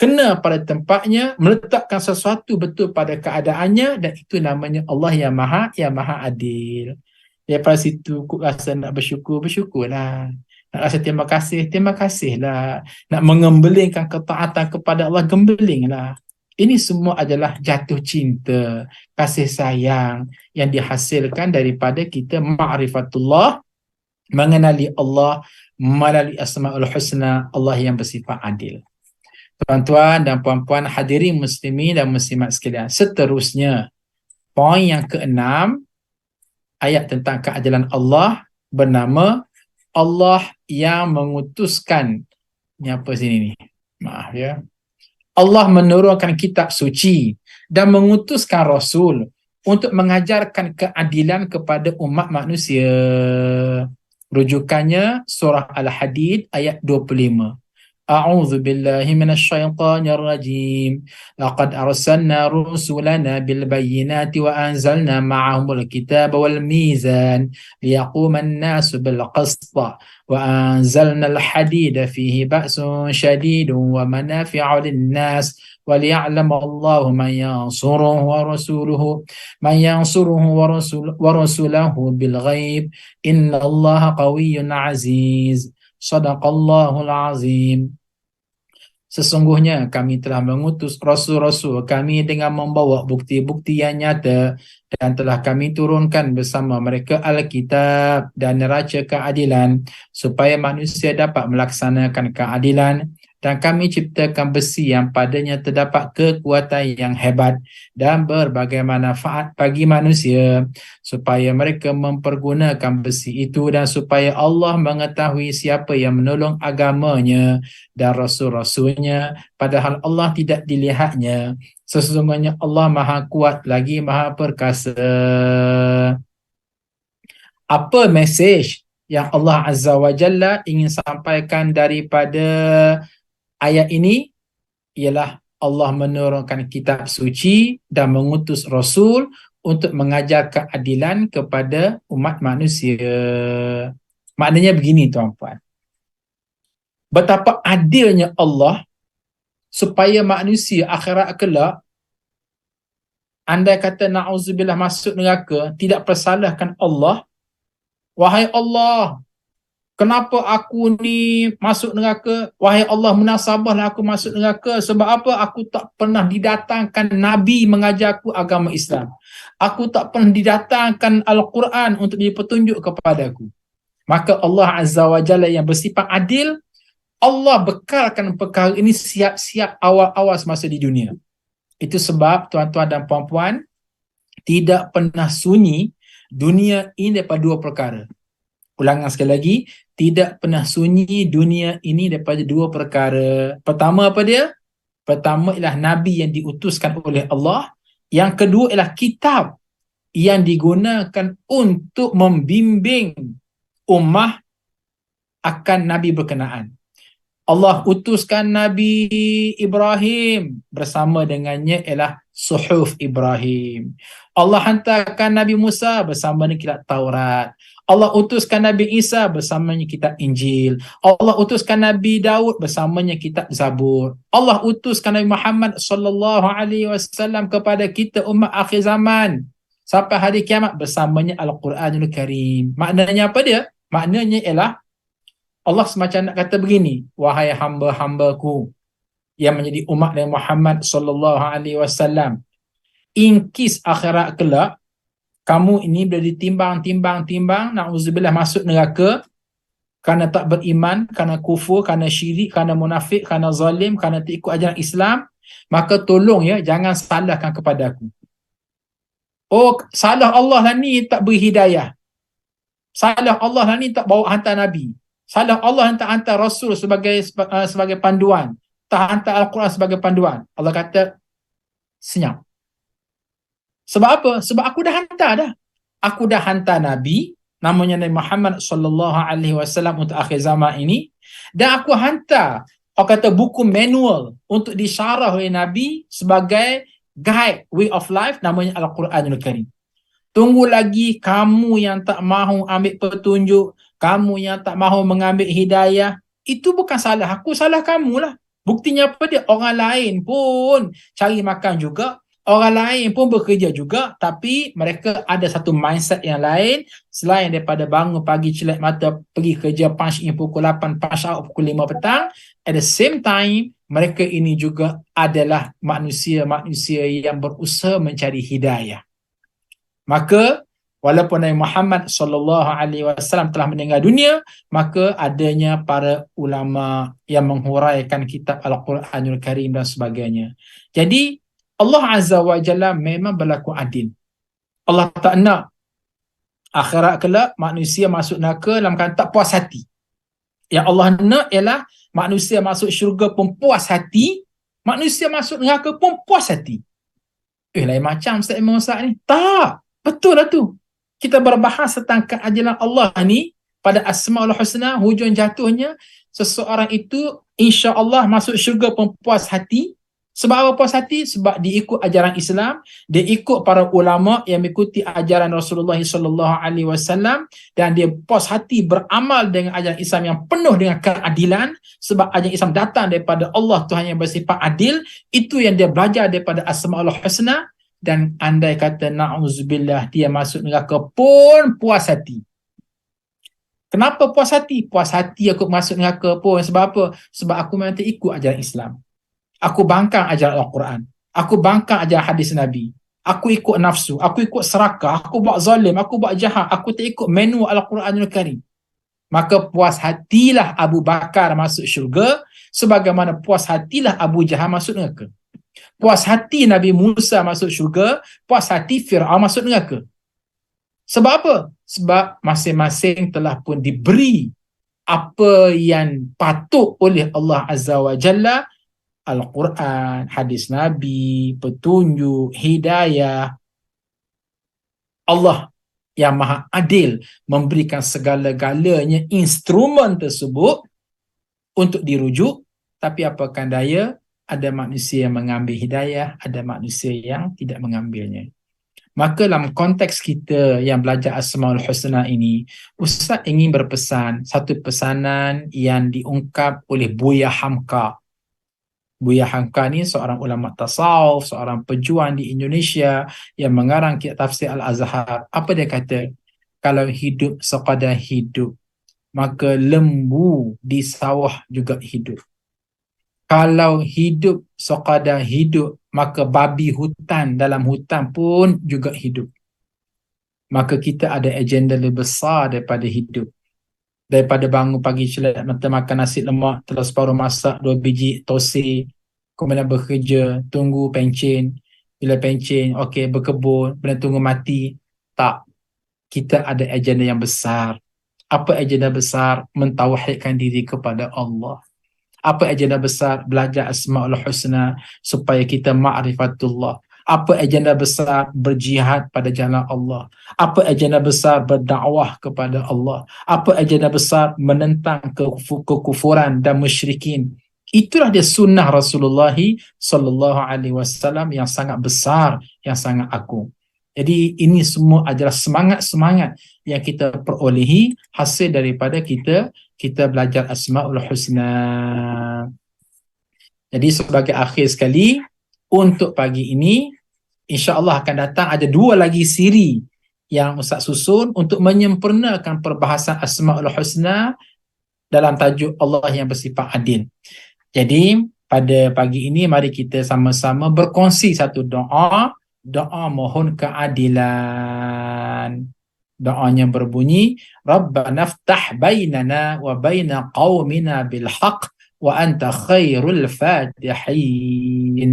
kena pada tempatnya, meletakkan sesuatu betul pada keadaannya, dan itu namanya Allah yang maha adil. Daripada situ aku rasa nak bersyukurlah. Nak rasa terima kasihlah. Nak mengembelingkan ketaatan kepada Allah, gembelinglah. Ini semua adalah jatuh cinta, kasih sayang yang dihasilkan daripada kita ma'rifatullah, mengenali Allah melalui Asma'ul Husna, Allah yang bersifat adil. Tuan-tuan dan puan-puan hadirin muslimin dan muslimat sekalian, seterusnya poin yang ke-6, ayat tentang keadilan Allah bernama Allah yang mengutuskan. Ni apa sini ni? Maaf ya. Allah menurunkan kitab suci dan mengutuskan Rasul untuk mengajarkan keadilan kepada umat manusia. Rujukannya surah Al-Hadid ayat 25. A'udzu billahi minasyaitonir rajim. Laqad arsalna rusulana bil bayyinati wa anzalna ma'ahumul kitaba wal mizan liyaquma an-nasu bil qist wa anzalna al-hadida fihi ba'sun shadidun wa manafi'u lin-nas wa liya'lama Allahu man yansuruhu wa rasulahu bil ghaib inna Allaha qawiyyun aziz. Shadaqallahul azim. Sesungguhnya kami telah mengutus rasul-rasul kami dengan membawa bukti-bukti yang nyata dan telah kami turunkan bersama mereka Alkitab dan neraca keadilan supaya manusia dapat melaksanakan keadilan, dan kami ciptakan besi yang padanya terdapat kekuatan yang hebat dan berbagai manfaat bagi manusia supaya mereka mempergunakan besi itu, dan supaya Allah mengetahui siapa yang menolong agamanya dan rasul-rasulnya padahal Allah tidak dilihatnya. Sesungguhnya Allah Maha Kuat lagi Maha Perkasa. Apa mesej yang Allah Azza wa Jalla ingin sampaikan daripada ayat ini? Ialah Allah menurunkan kitab suci dan mengutus Rasul untuk mengajar keadilan kepada umat manusia. Maknanya begini tuan-puan. Betapa adilnya Allah supaya manusia akhirat kelak, andai kata na'udzubillah masuk neraka, tidak persalahkan Allah. Wahai Allah, kenapa aku ni masuk neraka? Wahai Allah, munasabahlah aku masuk neraka. Sebab apa? Aku tak pernah didatangkan Nabi mengajar aku agama Islam. Aku tak pernah didatangkan Al-Quran untuk jadi petunjuk kepada aku. Maka Allah Azza wa Jalla yang bersifat adil, Allah bekalkan perkara ini siap-siap awal-awal semasa di dunia. Itu sebab tuan-tuan dan puan-puan, tidak pernah sunyi dunia ini daripada dua perkara. Ulangan sekali lagi, tidak pernah sunyi dunia ini daripada dua perkara. Pertama apa dia? Pertama ialah Nabi yang diutuskan oleh Allah. Yang kedua ialah kitab yang digunakan untuk membimbing ummah akan Nabi berkenaan. Allah utuskan Nabi Ibrahim, bersama dengannya ialah Suhuf Ibrahim. Allah hantarkan Nabi Musa bersama dengan kitab Taurat. Allah utuskan Nabi Isa bersamanya kitab Injil. Allah utuskan Nabi Daud bersamanya kitab Zabur. Allah utuskan Nabi Muhammad sallallahu alaihi wasallam kepada kita umat akhir zaman sampai hari kiamat bersamanya Al-Quranul Karim. Maknanya apa dia? Maknanya ialah Allah semacam nak kata begini, wahai hamba-hambaku yang menjadi umat Nabi Muhammad sallallahu alaihi wasallam, in case akhirat kelak kamu ini boleh ditimbang, na'udzubillah masuk neraka kerana tak beriman, kerana kufur, kerana syirik, kerana munafik, kerana zalim, kerana tak ikut ajaran Islam, maka tolong ya, jangan salahkan kepada aku. Oh, salah Allah lah ni tak beri hidayah. Salah Allah lah ni tak bawa hantar Nabi. Salah Allah hantar Rasul sebagai panduan. Tak hantar Al-Quran sebagai panduan. Allah kata, senyap. Sebab apa? Sebab aku dah hantar dah. Aku dah hantar Nabi, namanya Nabi Muhammad sallallahu alaihi wasallam untuk akhir zaman ini, dan aku hantar, orang kata, buku manual untuk disyarah oleh Nabi sebagai guide, way of life, namanya Al-Quranul Karim. Tunggu lagi kamu yang tak mahu ambil petunjuk, kamu yang tak mahu mengambil hidayah, itu bukan salah aku, salah kamu lah. Buktinya apa dia? Orang lain pun cari makan juga, orang lain pun bekerja juga, tapi mereka ada satu mindset yang lain, selain daripada bangun pagi celik mata, pergi kerja punch in pukul 8, punch out pukul 5 petang. At the same time, mereka ini juga adalah manusia-manusia yang berusaha mencari hidayah. Maka walaupun Nabi Muhammad sallallahu alaihi wasallam telah meninggal dunia, maka adanya para ulama yang menghuraikan kitab Al-Quranul Karim dan sebagainya. Jadi Allah Azza wa Jalla memang berlaku adil. Allah tak nak akhirat kelak manusia masuk neraka dalam keadaan tak puas hati. Yang Allah nak ialah manusia masuk syurga pun puas hati, manusia masuk neraka pun puas hati. Lain macam Ustaz ni. Tak, betul lah tu. Kita berbahas tentang keadilan Allah ni, pada Asmaul Husna, hujung jatuhnya seseorang itu insya-Allah masuk syurga pun puas hati. Sebab apa puas hati? Sebab dia ikut ajaran Islam, dia ikut para ulama yang mengikuti ajaran Rasulullah sallallahu alaihi wasallam, dan dia puas hati beramal dengan ajaran Islam yang penuh dengan keadilan, sebab ajaran Islam datang daripada Allah, Tuhan yang bersifat adil. Itu yang dia belajar daripada Asmaul Husna. Dan andai kata na'udzubillah dia masuk neraka pun puas hati. Kenapa puas hati? Puas hati aku masuk neraka pun. Sebab apa? Sebab aku memang ikut ajaran Islam. Aku bangkang ajaran Al-Quran. Aku bangkang ajaran hadis Nabi. Aku ikut nafsu. Aku ikut serakah. Aku buat zalim. Aku buat jahat. Aku tak ikut menu Al-Quranul Karim. Maka puas hatilah Abu Bakar masuk syurga, sebagaimana puas hatilah Abu Jahal masuk neraka. Puas hati Nabi Musa masuk syurga, puas hati Fir'aun masuk neraka. Sebab apa? Sebab masing-masing telah pun diberi apa yang patut oleh Allah Azza wa Jalla, Al-Quran, hadis Nabi, petunjuk, hidayah. Allah yang maha adil memberikan segala-galanya instrumen tersebut untuk dirujuk. Tapi apakan daya, ada manusia yang mengambil hidayah, ada manusia yang tidak mengambilnya. Maka dalam konteks kita yang belajar Asmaul Husna ini, Ustaz ingin berpesan satu pesanan yang diungkap oleh Buya Hamka. Buya Hamka ni seorang ulama tasawuf, seorang pejuang di Indonesia yang mengarang kitab tafsir Al-Azhar. Apa dia kata? Kalau hidup sekadar hidup, maka lembu di sawah juga hidup. Kalau hidup sekadar hidup, maka babi hutan dalam hutan pun juga hidup. Maka kita ada agenda lebih besar daripada hidup. Daripada bangun pagi celat mata makan nasi lemak, terus separuh masak 2 biji tosi, kemudian bekerja, tunggu pencen, bila pencen, okey berkebun, kemudian tunggu mati. Tak. Kita ada agenda yang besar. Apa agenda besar? Mentauhidkan diri kepada Allah. Apa agenda besar? Belajar Asmaul Husna supaya kita ma'rifatullah. Apa agenda besar? Berjihad pada jalan Allah. Apa agenda besar? Berdakwah kepada Allah. Apa agenda besar? Menentang kekufuran dan musyrikin. Itulah dia sunnah Rasulullah sallallahu alaihi wasallam yang sangat besar, yang sangat agung. Jadi ini semua adalah semangat-semangat yang kita perolehi hasil daripada kita belajar Asmaul Husna. Jadi sebagai akhir sekali, untuk pagi ini insya-Allah akan datang ada 2 lagi siri yang Ustaz susun untuk menyempurnakan perbahasan Asmaul Husna dalam tajuk Allah yang bersifat adil. Jadi pada pagi ini mari kita sama-sama berkongsi satu doa mohon keadilan. Doanya berbunyi, Rabbana ftah bainana wa baina qaumina bil haqq wa anta khairul fatihin.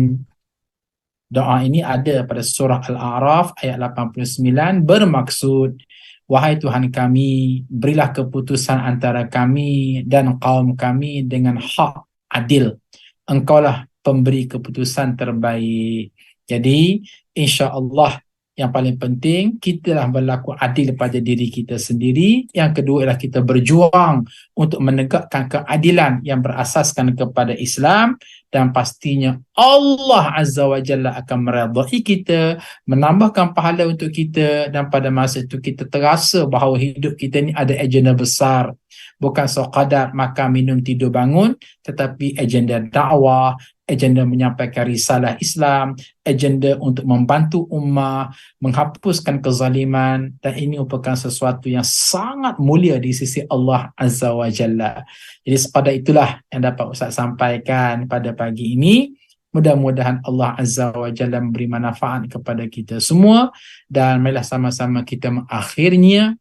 Doa ini ada pada surah Al-A'raf ayat 89, bermaksud, wahai Tuhan kami, berilah keputusan antara kami dan kaum kami dengan hak adil. Engkaulah pemberi keputusan terbaik. Jadi insya-Allah yang paling penting, kita lah berlaku adil pada diri kita sendiri. Yang kedua ialah kita berjuang untuk menegakkan keadilan yang berasaskan kepada Islam. Dan pastinya Allah Azza wa Jalla akan meredai kita, menambahkan pahala untuk kita. Dan pada masa itu kita terasa bahawa hidup kita ni ada agenda besar. Bukan sekadar makan, minum, tidur, bangun, tetapi agenda dakwah, agenda menyampaikan risalah Islam, agenda untuk membantu ummah, menghapuskan kezaliman, dan ini merupakan sesuatu yang sangat mulia di sisi Allah Azza wa Jalla. Jadi sepada itulah yang dapat Ustaz sampaikan pada pagi ini. Mudah-mudahan Allah Azza wa Jalla memberi manfaat kepada kita semua, dan marilah sama-sama kita mengakhirnya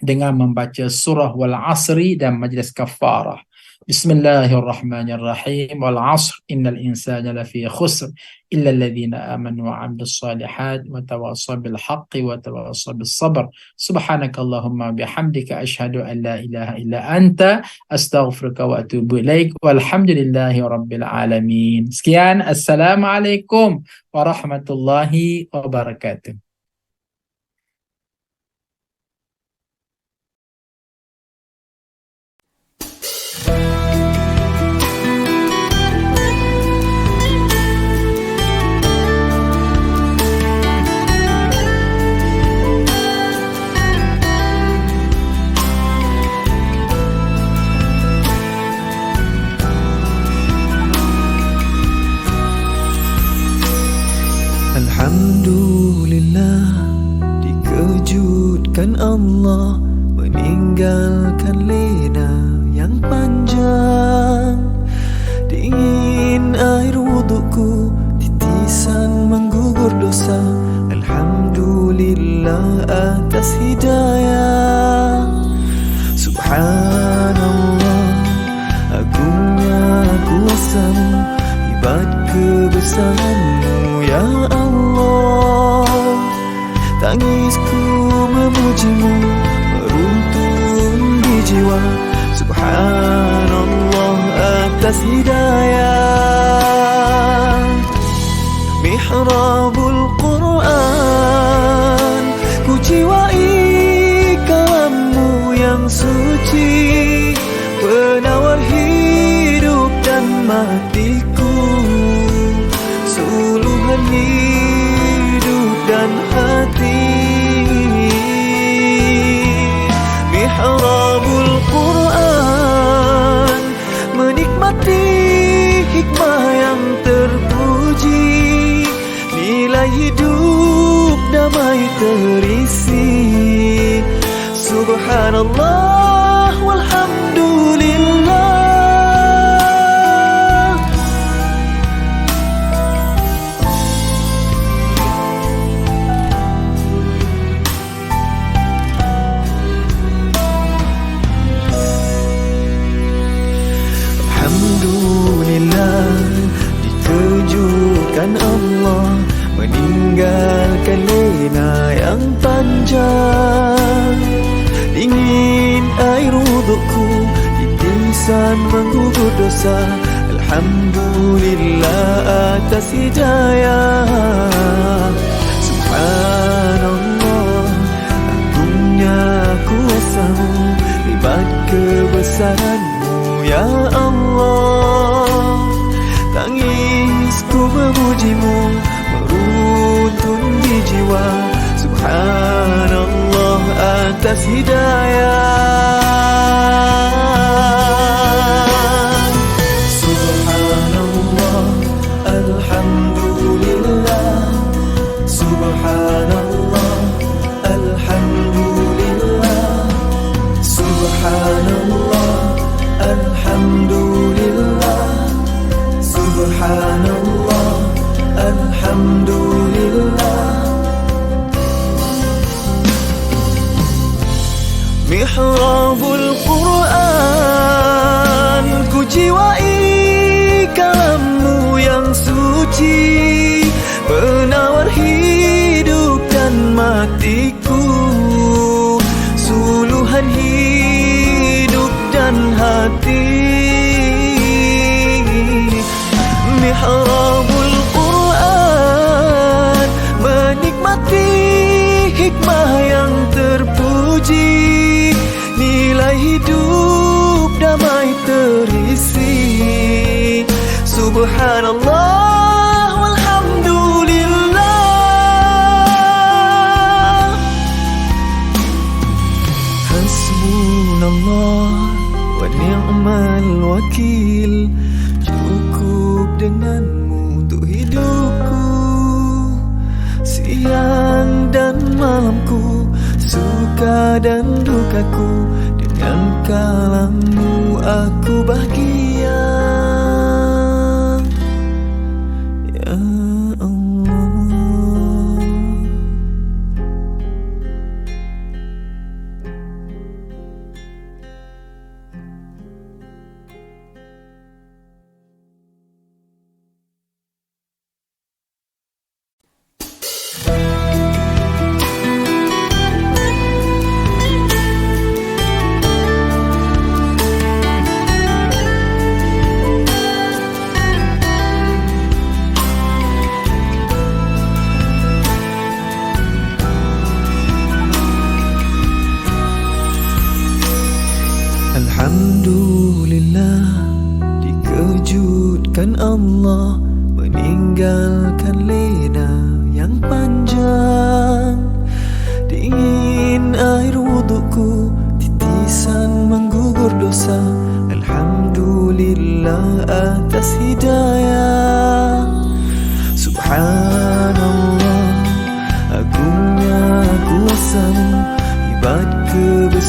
dengan membaca surah Wal Asri dan majlis kafarah. Bismillahirrahmanirrahim. Wal asr innal insana lafi khusr illa alladhina amanu wa 'amilus solihat wa tawassaw bil haqqi wa tawassaw bis sabr. Subhanakallahumma bihamdika asyhadu an la ilaha illa anta astaghfiruka wa atubu ilaik. Walhamdulillahi rabbil alamin. Sekian, assalamualaikum warahmatullahi wabarakatuh.
Alhamdulillah, dikejutkan Allah meninggalkan lena yang panjang. Dingin air wudukku, titisan menggugur dosa. Alhamdulillah atas hidayah. Subhanallah, agungnya kuasamu, hebat kebesaranmu ya Allah. Tangisku memujimu, meruntun di jiwa. Subhanallah atas hidayah. Mihrabul Quran, ku jiwai kalammu yang suci, penawar hidup dan matiku, suluhan hidup dan hati. Mihrabul Quran, menikmati hikmah yang terpuji, nilai hidup damai terisi. Subhanallah walhamdulillah. Alhamdulillah, dikejutkan Allah meninggalkan lena yang panjang. Dingin air wudukku, titisan menggugur dosa. Alhamdulillah atas hidayah. Subhanallah, agungnya kuasamu, hebat kebesaranmu ya Allah. Tangisku memujimu, meruntun di jiwa. Subhanallah atas hidayah. Subhanallah, alhamdulillah. Subhanallah, alhamdulillah. Subhanallah, alhamdulillah. Subhanallah, alhamdulillah. Mihrabul Quran, ku jiwai kalammu yang suci, penawar hidup dan matiku, suluhan hidup dan hati. Mihrabul Quran, menikmati hikmah yang terpuji, nilai hidup damai terisi. Subhanallah walhamdulillah. Hasbunallah wa ni'mal wakil, cukup denganmu untuk hidupku. Siang dan malamku, suka dan dukaku, dengan kalammu aku bahagia. Ya Allah.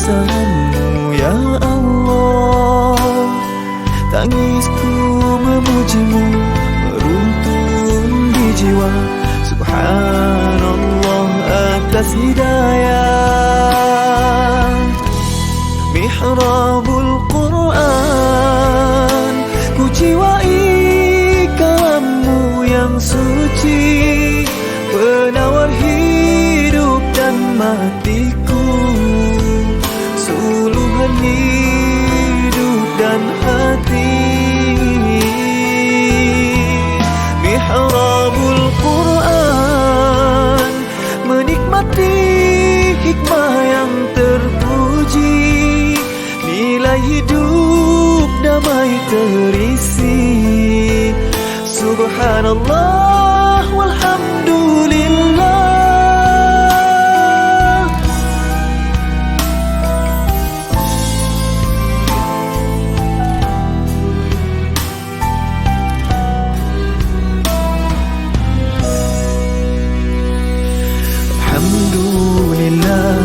kebesaran-Mu ya Allah. Tangisku memuji-Mu meruntun di jiwa. Subhanallah atas hidayah. Mihrabul Quran, ku jiwai kalam-Mu yang suci, penawar hidup dan matiku, suluhan hidup dan hati. Mihrabul Quran, menikmati hikmah yang terpuji, nilai hidup damai terisi. Subhanallah walhamdulillah. Alhamdulillah,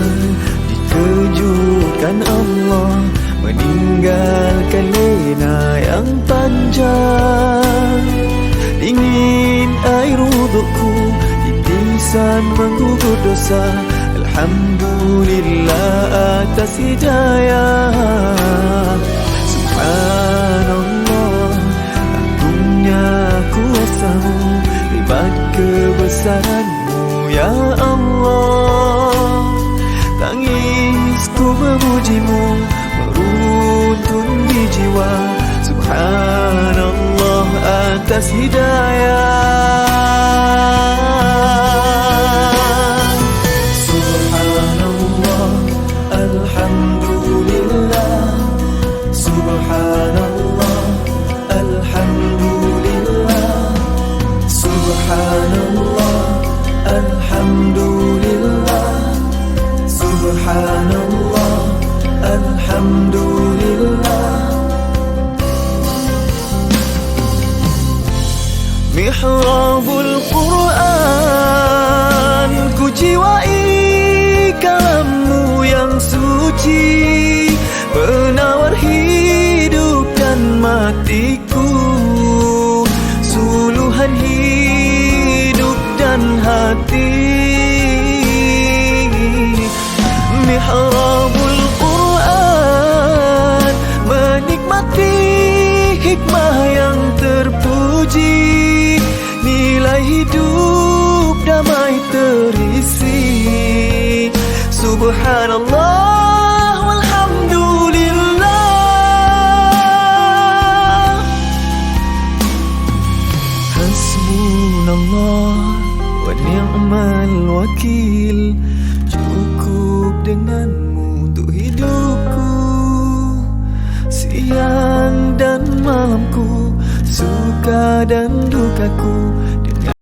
dikejutkan Allah meninggalkan lena yang panjang. Dingin air wudukku, titisan menggugur dosa. Alhamdulillah atas hidayah. Subhanallah, agungnya kuasa-Mu, hebat kebesaran-Mu ya Allah. Tangisku memuji-Mu meruntun di jiwa. Subhanallah atas hidayah. Subhanallah, alhamdulillah. Subhanallah, alhamdulillah. Subhanallah, alhamdulillah. Subhanallah, alhamdulillah. Mihrabul Quran, ku jiwai kalam-Mu yang suci, penawar hidup dan matiku, suluhan hidup dan hati. Mihrabul Quran, menikmati hikmah yang terpuji, nilai hidup damai terisi. Subhanallah walhamdulillah. Hasbunallah wa ni'mal wakil. Cukup dengan-Mu untuk hidupku, siang dan malamku, suka dan dukaku.